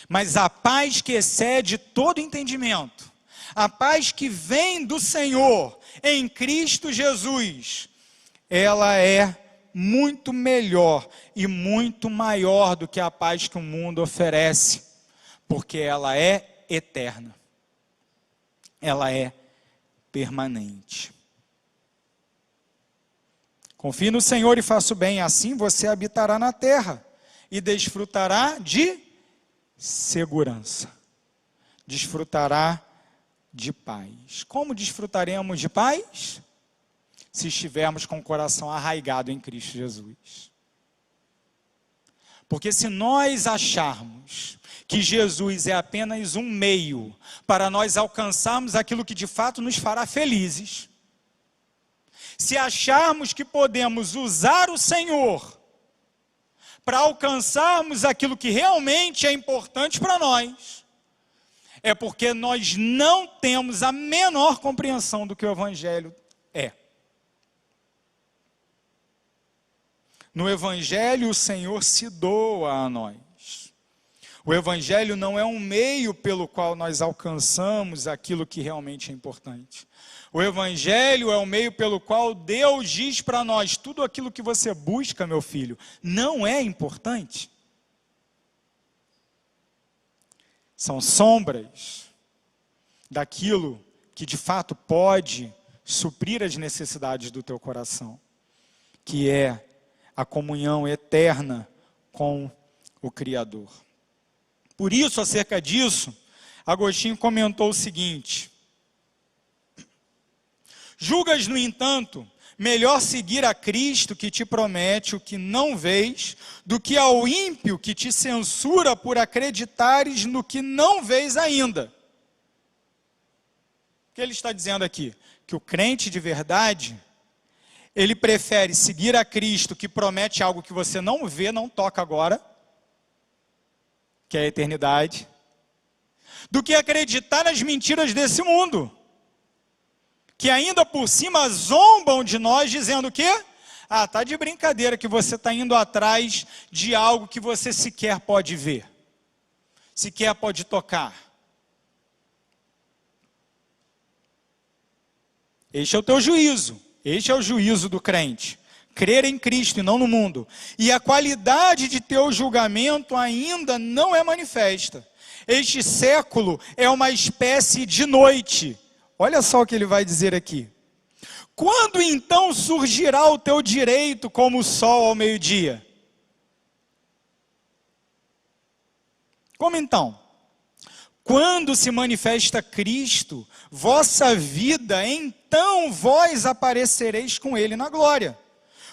Mas a paz que excede todo entendimento, a paz que vem do Senhor em Cristo Jesus, ela é muito melhor e muito maior do que a paz que o mundo oferece, porque ela é eterna, ela é permanente. Confie no Senhor e faça o bem, assim você habitará na terra e desfrutará de segurança, desfrutará de paz. Como desfrutaremos de paz? Se estivermos com o coração arraigado em Cristo Jesus. Porque se nós acharmos que Jesus é apenas um meio para nós alcançarmos aquilo que de fato nos fará felizes, se acharmos que podemos usar o Senhor para alcançarmos aquilo que realmente é importante para nós, é porque nós não temos a menor compreensão do que o Evangelho é. No Evangelho, o Senhor se doa a nós. O Evangelho não é um meio pelo qual nós alcançamos aquilo que realmente é importante. O Evangelho é o meio pelo qual Deus diz para nós: tudo aquilo que você busca, meu filho, não é importante. São sombras daquilo que de fato pode suprir as necessidades do teu coração, que é a comunhão eterna com o Criador. Por isso, acerca disso, Agostinho comentou o seguinte: julgas, no entanto, melhor seguir a Cristo que te promete o que não vês, do que ao ímpio que te censura por acreditares no que não vês ainda. O que ele está dizendo aqui? Que o crente de verdade, ele prefere seguir a Cristo que promete algo que você não vê, não toca agora, que é a eternidade, do que acreditar nas mentiras desse mundo, que ainda por cima zombam de nós, dizendo o quê? Ah, tá de brincadeira que você está indo atrás de algo que você sequer pode ver, sequer pode tocar. Este é o teu juízo, este é o juízo do crente. Crer em Cristo e não no mundo. E a qualidade de teu julgamento ainda não é manifesta. Este século é uma espécie de noite. Olha só o que ele vai dizer aqui. Quando então surgirá o teu direito como o sol ao meio-dia? Como então? Quando se manifesta Cristo, vossa vida, então vós aparecereis com Ele na glória.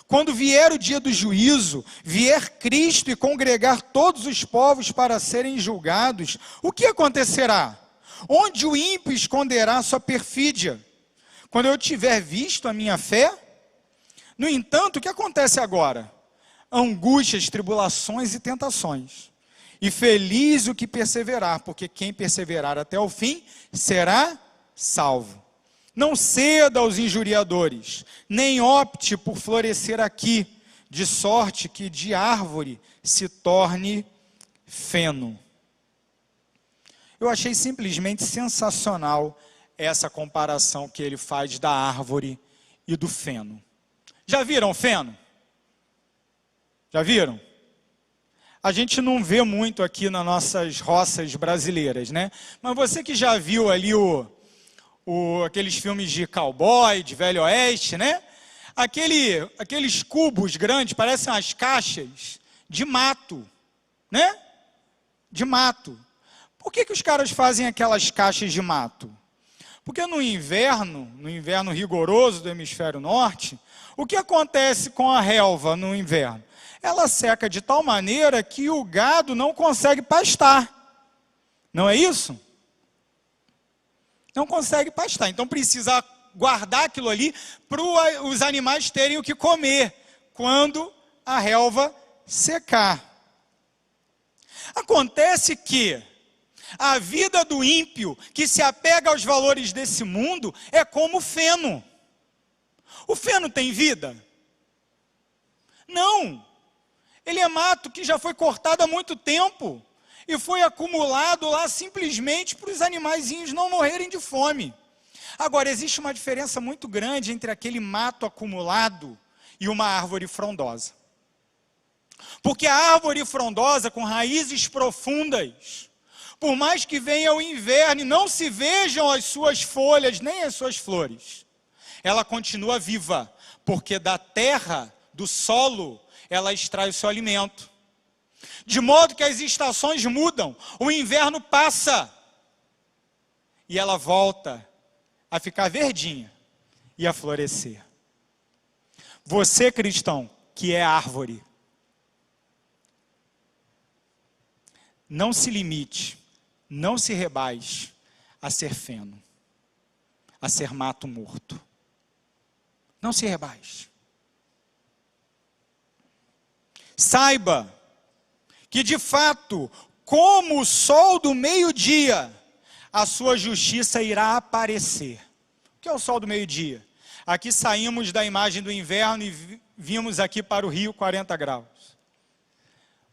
Quando vier o dia do juízo, vier Cristo e congregar todos os povos para serem julgados, o que acontecerá? Onde o ímpio esconderá sua perfídia? Quando eu tiver visto a minha fé? No entanto, o que acontece agora? Angústias, tribulações e tentações. E feliz o que perseverar, porque quem perseverar até o fim será salvo. Não ceda aos injuriadores, nem opte por florescer aqui, de sorte que de árvore se torne feno. Eu achei simplesmente sensacional essa comparação que ele faz da árvore e do feno. Já viram feno? Já viram? A gente não vê muito aqui nas nossas roças brasileiras, né? Mas você que já viu ali aqueles filmes de cowboy, de velho oeste, né? Aqueles cubos grandes, parecem umas caixas de mato, né? De mato. Por que os caras fazem aquelas caixas de mato? Porque no inverno rigoroso do hemisfério norte, o que acontece com a relva no inverno? ela seca de tal maneira que o gado não consegue pastar. Não é isso? Não consegue pastar. Então precisa guardar aquilo ali para os animais terem o que comer quando a relva secar. Acontece que a vida do ímpio, que se apega aos valores desse mundo, é como o feno. O feno tem vida? Não. Ele é mato que já foi cortado há muito tempo e foi acumulado lá simplesmente para os animaizinhos não morrerem de fome. Agora, existe uma diferença muito grande entre aquele mato acumulado e uma árvore frondosa. Porque a árvore frondosa, com raízes profundas, por mais que venha o inverno e não se vejam as suas folhas, nem as suas flores, ela continua viva, porque da terra, do solo, ela extrai o seu alimento. De modo que as estações mudam, o inverno passa, e ela volta a ficar verdinha e a florescer. Você, cristão, que é árvore, não se limite, não se rebaixe a ser feno, a ser mato morto. Não se rebaixe. Saiba que de fato, como o sol do meio-dia, a sua justiça irá aparecer. O que é o sol do meio-dia? Aqui saímos da imagem do inverno e vimos aqui para o Rio 40 graus.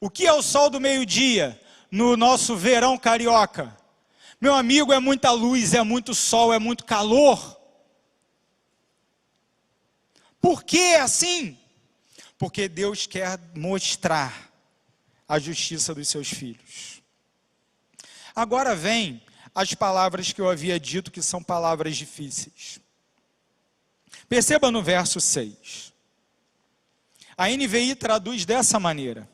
O que é o sol do meio-dia no nosso verão carioca? Meu amigo, é muita luz, é muito sol, é muito calor. Por que é assim? Porque Deus quer mostrar a justiça dos seus filhos. Agora vem as palavras que eu havia dito que são palavras difíceis. Perceba no verso 6. A NVI traduz dessa maneira: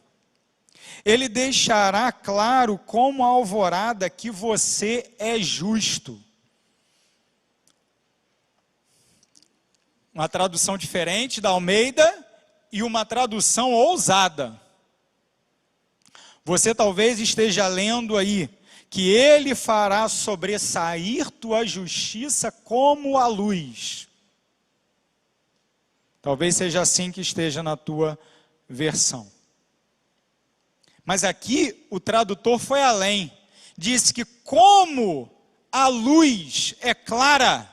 ele deixará claro como a alvorada que você é justo. Uma tradução diferente da Almeida e uma tradução ousada. Você talvez esteja lendo aí que ele fará sobressair tua justiça como a luz. Talvez seja assim que esteja na tua versão. Mas aqui o tradutor foi além. Disse que como a luz é clara,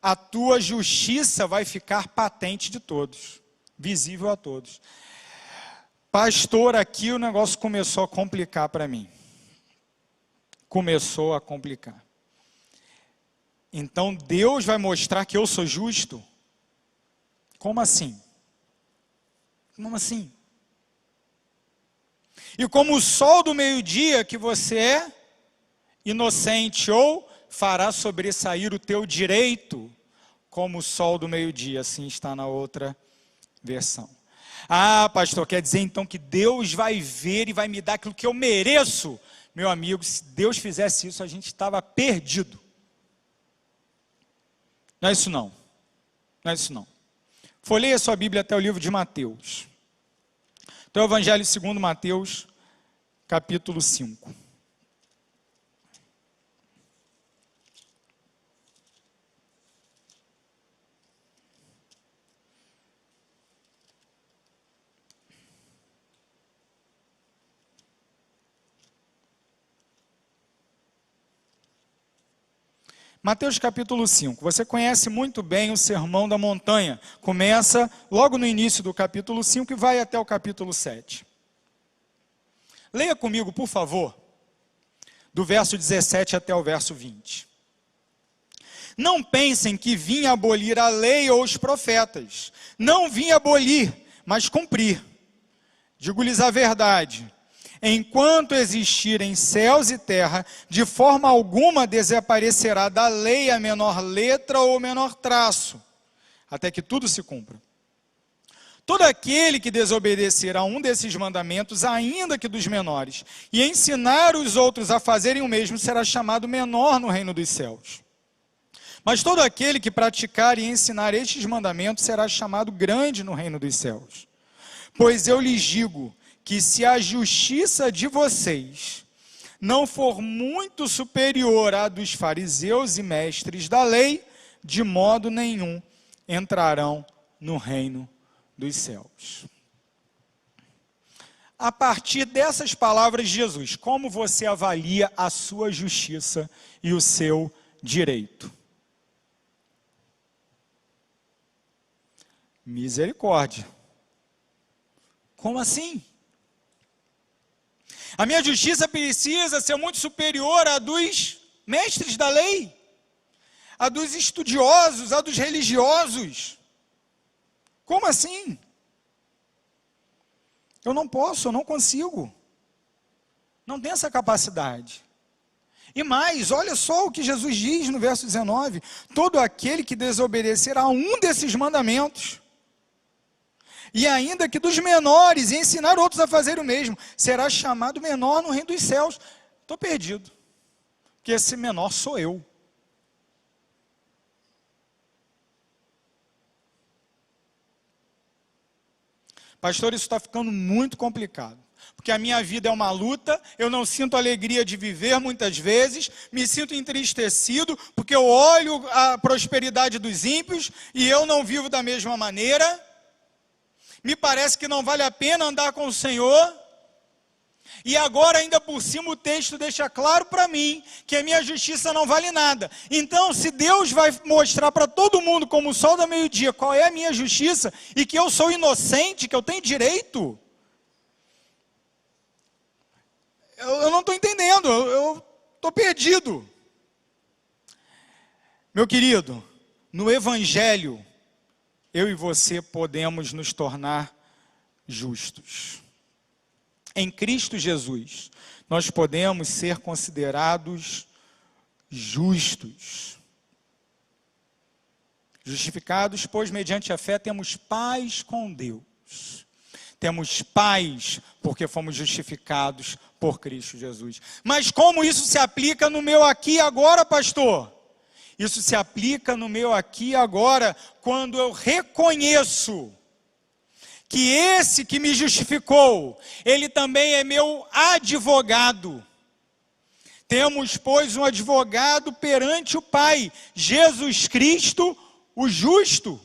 a tua justiça vai ficar patente de todos, visível a todos. Pastor, aqui o negócio começou a complicar para mim. Começou a complicar. Então Deus vai mostrar que eu sou justo? Como assim? Como assim? E como o sol do meio-dia que você é inocente, ou fará sobressair o teu direito como o sol do meio-dia, assim está na outra versão. Ah, pastor, quer dizer então que Deus vai ver e vai me dar aquilo que eu mereço? Meu amigo, se Deus fizesse isso, a gente estava perdido. Não é isso não. Não é isso não. Folheie a sua Bíblia até o livro de Mateus. Então, o Evangelho segundo Mateus, capítulo 5. Mateus capítulo 5, você conhece muito bem o Sermão da Montanha, começa logo no início do capítulo 5 e vai até o capítulo 7. Leia comigo, por favor, do verso 17 até o verso 20. Não pensem que vim abolir a lei ou os profetas, não vim abolir, mas cumprir. Digo-lhes a verdade. Enquanto existirem céus e terra, de forma alguma desaparecerá da lei a menor letra ou menor traço, até que tudo se cumpra. Todo aquele que desobedecer a um desses mandamentos, ainda que dos menores, e ensinar os outros a fazerem o mesmo, será chamado menor no reino dos céus. Mas todo aquele que praticar e ensinar estes mandamentos, será chamado grande no reino dos céus. Pois eu lhes digo que se a justiça de vocês não for muito superior à dos fariseus e mestres da lei, de modo nenhum entrarão no reino dos céus. A partir dessas palavras de Jesus, como você avalia a sua justiça e o seu direito? Misericórdia. Como assim? A minha justiça precisa ser muito superior à dos mestres da lei, à dos estudiosos, à dos religiosos. Como assim? Eu não posso, eu não consigo. Não tenho essa capacidade. E mais, olha só o que Jesus diz no verso 19: todo aquele que desobedecer a um desses mandamentos, e ainda que dos menores, e ensinar outros a fazer o mesmo, será chamado menor no reino dos céus. Estou perdido, porque esse menor sou eu. Pastor, isso está ficando muito complicado, porque a minha vida é uma luta, eu não sinto alegria de viver muitas vezes, me sinto entristecido, porque eu olho a prosperidade dos ímpios, e eu não vivo da mesma maneira, me parece que não vale a pena andar com o Senhor, e agora ainda por cima o texto deixa claro para mim, que a minha justiça não vale nada. Então, se Deus vai mostrar para todo mundo, como o sol da meio-dia, qual é a minha justiça, e que eu sou inocente, que eu tenho direito, eu não estou entendendo, eu estou perdido. Meu querido, no Evangelho, eu e você podemos nos tornar justos. Em Cristo Jesus, nós podemos ser considerados justos. Justificados, pois mediante a fé temos paz com Deus. Temos paz porque fomos justificados por Cristo Jesus. Mas como isso se aplica no meu aqui e agora, pastor? Isso se aplica no meu aqui e agora, quando eu reconheço que esse que me justificou, ele também é meu advogado. Temos, pois, um advogado perante o Pai, Jesus Cristo, o justo.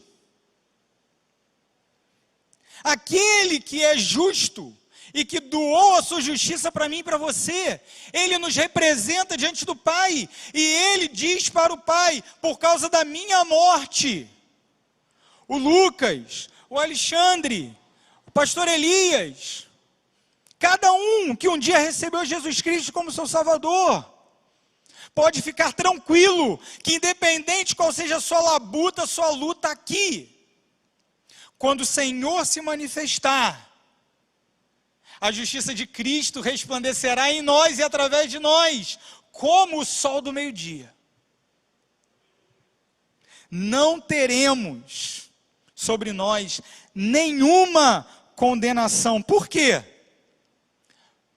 Aquele que é justo e que doou a sua justiça para mim e para você, ele nos representa diante do Pai, e ele diz para o Pai: por causa da minha morte, o Lucas, o Alexandre, o pastor Elias, cada um que um dia recebeu Jesus Cristo como seu Salvador, pode ficar tranquilo, que independente qual seja a sua labuta, sua luta aqui, quando o Senhor se manifestar, a justiça de Cristo resplandecerá em nós e através de nós, como o sol do meio-dia. Não teremos sobre nós nenhuma condenação. Por quê?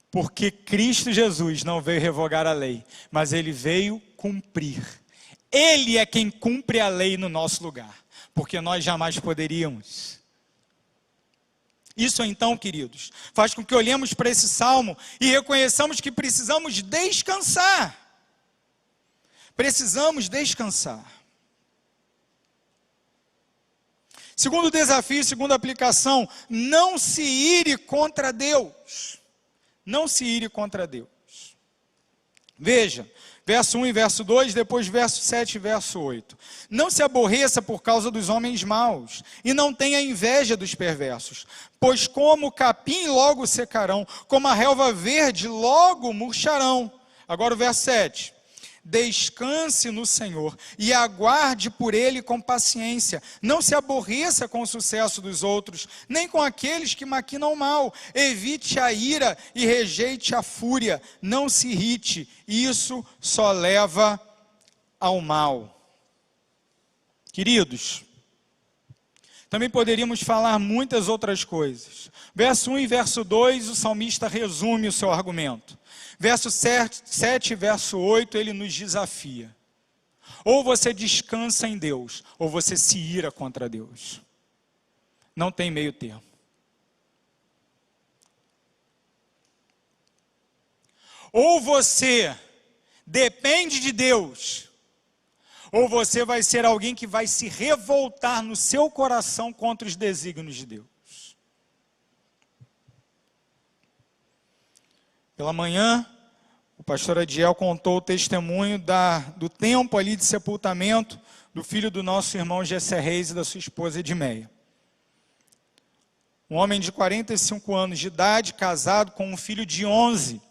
Porque Cristo Jesus não veio revogar a lei, mas ele veio cumprir. Ele é quem cumpre a lei no nosso lugar, porque nós jamais poderíamos. Isso então, queridos, faz com que olhemos para esse salmo e reconheçamos que precisamos descansar. Precisamos descansar. Segundo desafio, segunda aplicação: não se ire contra Deus. Não se ire contra Deus. Veja, verso 1 e verso 2, depois verso 7 e verso 8. Não se aborreça por causa dos homens maus, e não tenha inveja dos perversos, pois como o capim logo secarão, como a relva verde logo murcharão. Agora o verso 7. Descanse no Senhor e aguarde por Ele com paciência. Não se aborreça com o sucesso dos outros, nem com aqueles que maquinam o mal. Evite a ira e rejeite a fúria. Não se irrite, isso só leva ao mal. Queridos, também poderíamos falar muitas outras coisas. Verso 1 e verso 2, o salmista resume o seu argumento. Verso 7 e verso 8, ele nos desafia. Ou você descansa em Deus, ou você se ira contra Deus. Não tem meio termo. Ou você depende de Deus, ou você vai ser alguém que vai se revoltar no seu coração contra os desígnios de Deus. Pela manhã, o pastor Adiel contou o testemunho do tempo ali de sepultamento do filho do nosso irmão Gessé Reis e da sua esposa Edmeia. Um homem de 45 anos de idade, casado com um filho de 11.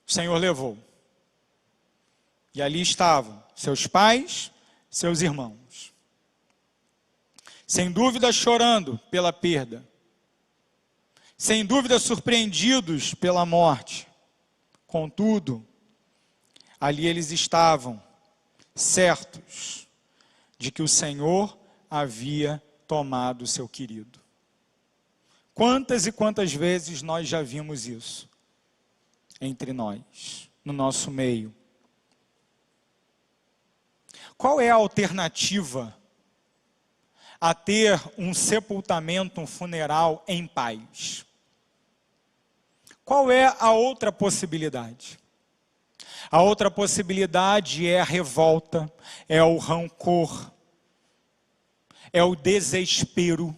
O Senhor levou. E ali estavam seus pais, seus irmãos. Sem dúvida chorando pela perda. Sem dúvida surpreendidos pela morte. Contudo, ali eles estavam certos de que o Senhor havia tomado o seu querido. Quantas e quantas vezes nós já vimos isso entre nós, no nosso meio? Qual é a alternativa a ter um sepultamento, um funeral em paz? Qual é a outra possibilidade? A outra possibilidade é a revolta, é o rancor, é o desespero.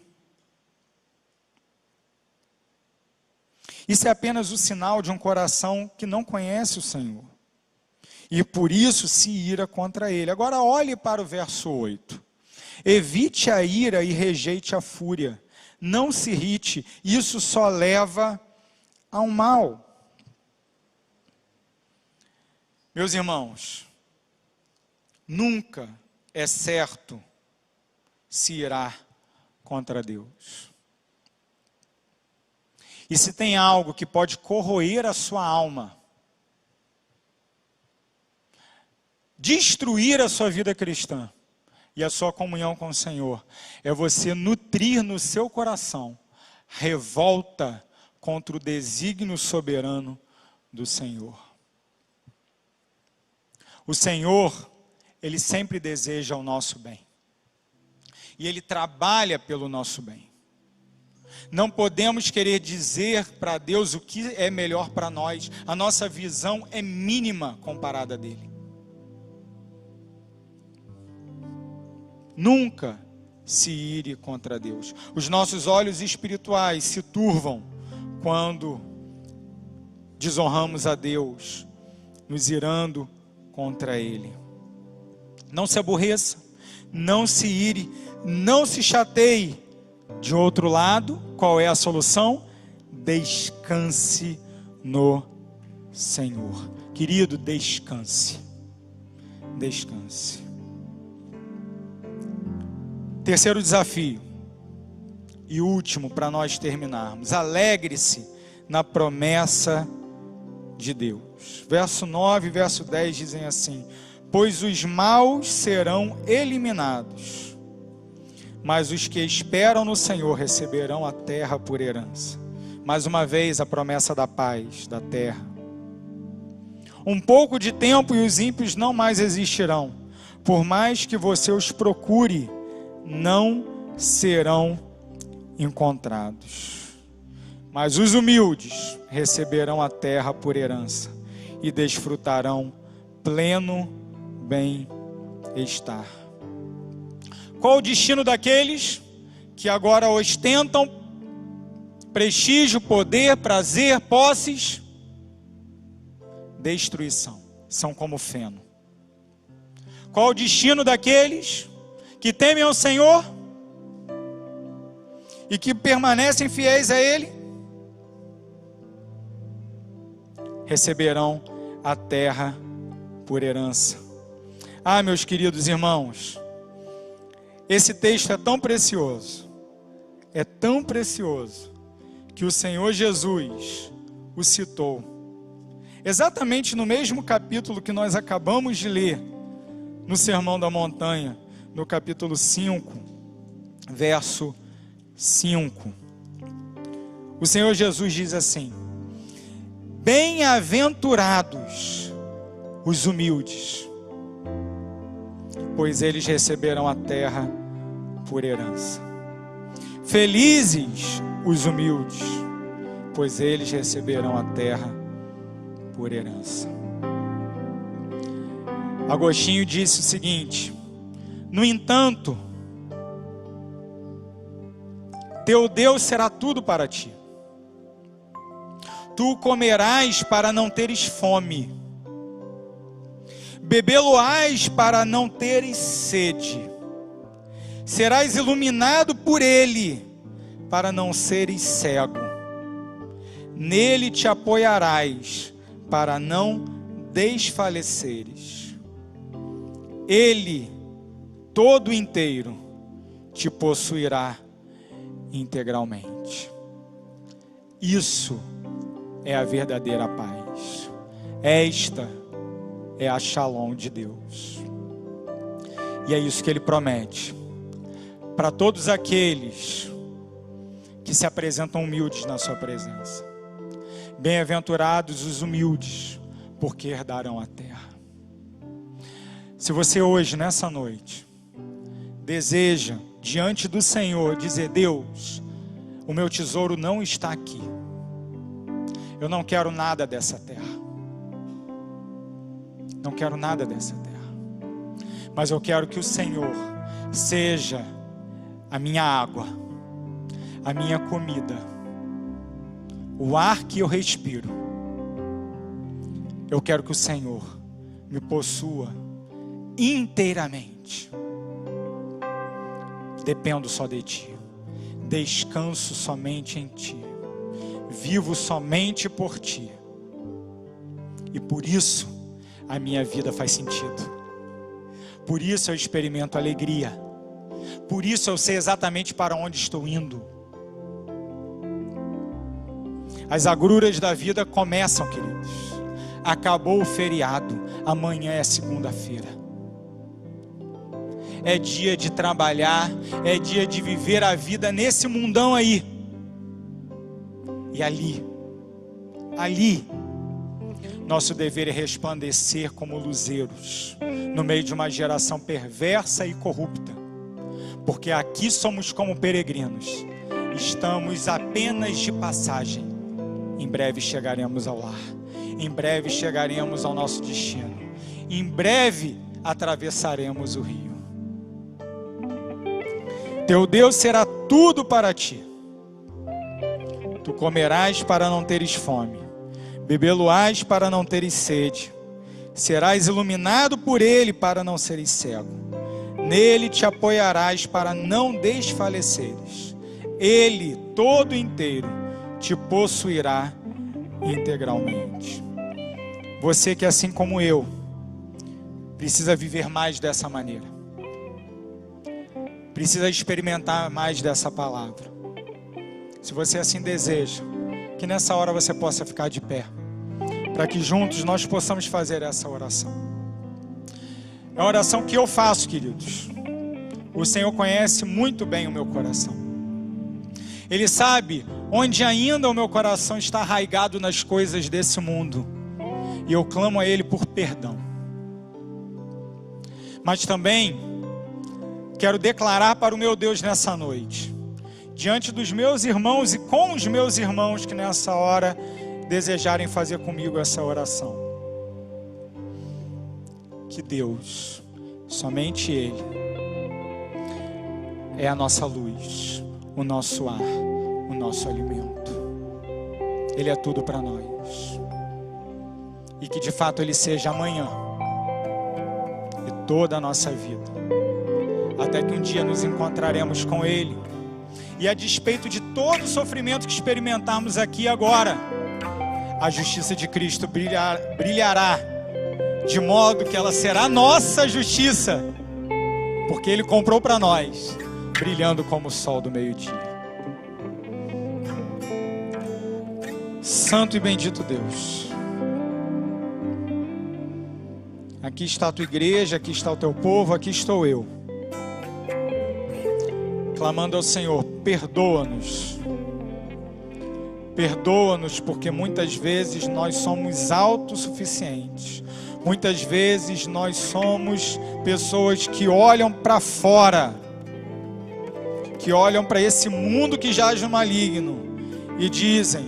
Isso é apenas o sinal de um coração que não conhece o Senhor. E por isso se ira contra ele. Agora olhe para o verso 8. Evite a ira e rejeite a fúria. Não se irrite, isso só leva ao mal. Meus irmãos, nunca é certo se irar contra Deus. E se tem algo que pode corroer a sua alma, destruir a sua vida cristã e a sua comunhão com o Senhor, é você nutrir no seu coração revolta contra o desígnio soberano do Senhor. O Senhor, Ele sempre deseja o nosso bem. E Ele trabalha pelo nosso bem. Não podemos querer dizer para Deus o que é melhor para nós. A nossa visão é mínima comparada a dele. Nunca se ire contra Deus. Os nossos olhos espirituais se turvam quando desonramos a Deus, nos irando contra Ele. Não se aborreça, não se ire, não se chateie. De outro lado, qual é a solução? Descanse no Senhor. Querido, descanse. Descanse. Terceiro desafio, e último para nós terminarmos. Alegre-se na promessa de Deus. Verso 9 e verso 10 dizem assim: pois os maus serão eliminados, mas os que esperam no Senhor receberão a terra por herança. Mais uma vez a promessa da paz, da terra. Um pouco de tempo e os ímpios não mais existirão. Por mais que você os procure, não serão encontrados. Mas os humildes receberão a terra por herança e desfrutarão pleno bem-estar. Qual o destino daqueles que agora ostentam prestígio, poder, prazer, posses? Destruição. São como feno. Qual o destino daqueles que temem ao Senhor e que permanecem fiéis a Ele? Receberão a terra por herança. Ah, meus queridos irmãos, esse texto é tão precioso, que o Senhor Jesus o citou, exatamente no mesmo capítulo que nós acabamos de ler, no Sermão da Montanha, no capítulo 5, verso 5. O Senhor Jesus diz assim: bem-aventurados os humildes, pois eles receberão a terra por herança. Felizes os humildes, pois eles receberão a terra por herança. Agostinho disse o seguinte: no entanto, teu Deus será tudo para ti. Tu comerás para não teres fome, bebê-lo-ás para não teres sede, serás iluminado por ele para não seres cego, nele te apoiarás para não desfaleceres, ele todo inteiro te possuirá integralmente. Isso é a verdadeira paz. Esta é a Shalom de Deus. E é isso que Ele promete para todos aqueles que se apresentam humildes na sua presença. Bem-aventurados os humildes, porque herdarão a terra. Se você hoje, nessa noite, deseja diante do Senhor dizer: Deus, o meu tesouro não está aqui, eu não quero nada dessa terra, não quero nada dessa terra, mas eu quero que o Senhor seja a minha água, a minha comida, o ar que eu respiro. Eu quero que o Senhor me possua inteiramente. Dependo só de Ti, descanso somente em Ti, vivo somente por Ti, e por isso a minha vida faz sentido, por isso eu experimento alegria, por isso eu sei exatamente para onde estou indo. As agruras da vida começam, queridos. Acabou o feriado, amanhã é segunda-feira. É dia de trabalhar, é dia de viver a vida nesse mundão aí. E ali, nosso dever é resplandecer como luzeiros, no meio de uma geração perversa e corrupta. Porque aqui somos como peregrinos, estamos apenas de passagem. Em breve chegaremos ao lar, em breve chegaremos ao nosso destino, em breve atravessaremos o rio. Teu Deus será tudo para ti. Tu comerás para não teres fome, bebê-lo-ás para não teres sede, serás iluminado por ele para não seres cego, nele te apoiarás para não desfaleceres, ele todo inteiro te possuirá integralmente. Você que, assim como eu, precisa viver mais dessa maneira, precisa experimentar mais dessa palavra. Se você assim deseja, que nessa hora você possa ficar de pé, para que juntos nós possamos fazer essa oração. É a oração que eu faço, queridos. O Senhor conhece muito bem o meu coração. Ele sabe onde ainda o meu coração está arraigado nas coisas desse mundo, e eu clamo a Ele por perdão. Mas também quero declarar para o meu Deus nessa noite, diante dos meus irmãos e com os meus irmãos que nessa hora desejarem fazer comigo essa oração, que Deus, somente Ele, é a nossa luz, o nosso ar, o nosso alimento. Ele é tudo para nós. E que de fato Ele seja amanhã e toda a nossa vida, até que um dia nos encontraremos com Ele, e a despeito de todo o sofrimento que experimentarmos aqui agora, a justiça de Cristo brilhará, de modo que ela será nossa justiça, porque Ele comprou para nós, brilhando como o sol do meio-dia. Santo e bendito Deus, aqui está a tua igreja, aqui está o teu povo, aqui estou eu, clamando ao Senhor: perdoa-nos. Perdoa-nos, porque muitas vezes nós somos autossuficientes. Muitas vezes nós somos pessoas que olham para fora, que olham para esse mundo que jaz no maligno e dizem: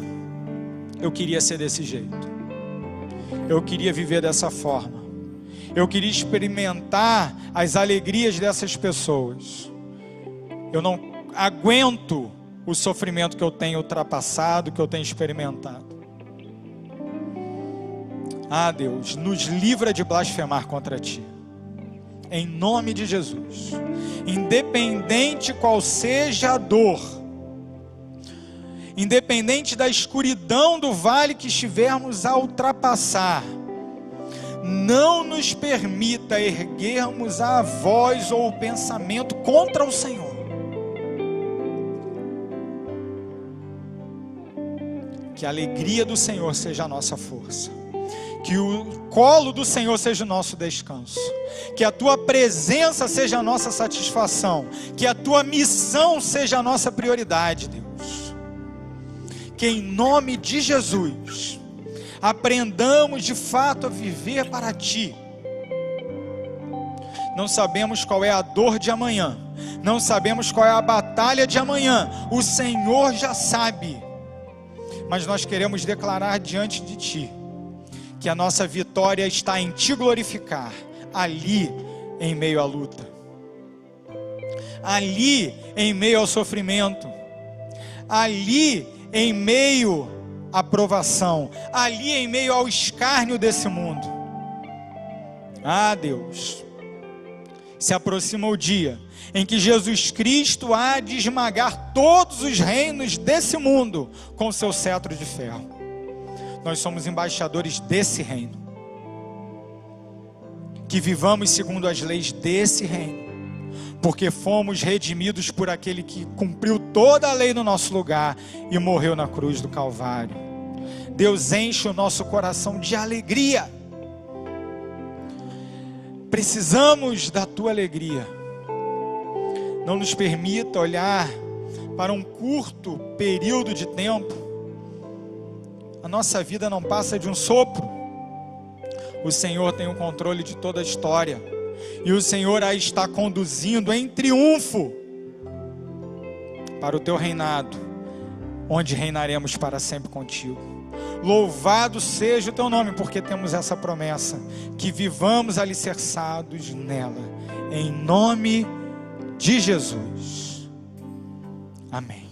eu queria ser desse jeito. Eu queria viver dessa forma. Eu queria experimentar as alegrias dessas pessoas. Eu não aguento o sofrimento que eu tenho ultrapassado, que eu tenho experimentado. Ah, Deus, nos livra de blasfemar contra Ti. Em nome de Jesus. Independente qual seja a dor, independente da escuridão do vale que estivermos a ultrapassar, não nos permita erguermos a voz ou o pensamento contra o Senhor. Que a alegria do Senhor seja a nossa força. Que o colo do Senhor seja o nosso descanso. Que a Tua presença seja a nossa satisfação. Que a Tua missão seja a nossa prioridade, Deus. Que em nome de Jesus aprendamos de fato a viver para Ti. Não sabemos qual é a dor de amanhã. Não sabemos qual é a batalha de amanhã. O Senhor já sabe. Mas nós queremos declarar diante de Ti que a nossa vitória está em Te glorificar, ali em meio à luta, ali em meio ao sofrimento, ali em meio à provação, ali em meio ao escárnio desse mundo. Ah, Deus, se aproxima o dia em que Jesus Cristo há de esmagar todos os reinos desse mundo com seu cetro de ferro. Nós somos embaixadores desse reino. Que vivamos segundo as leis desse reino, porque fomos redimidos por aquele que cumpriu toda a lei no nosso lugar e morreu na cruz do Calvário. Deus, enche o nosso coração de alegria. Precisamos da Tua alegria. Não nos permita olhar para um curto período de tempo. A nossa vida não passa de um sopro. O Senhor tem o controle de toda a história. E o Senhor a está conduzindo em triunfo para o Teu reinado, onde reinaremos para sempre contigo. Louvado seja o Teu nome, porque temos essa promessa, que vivamos alicerçados nela, em nome de Jesus. Amém.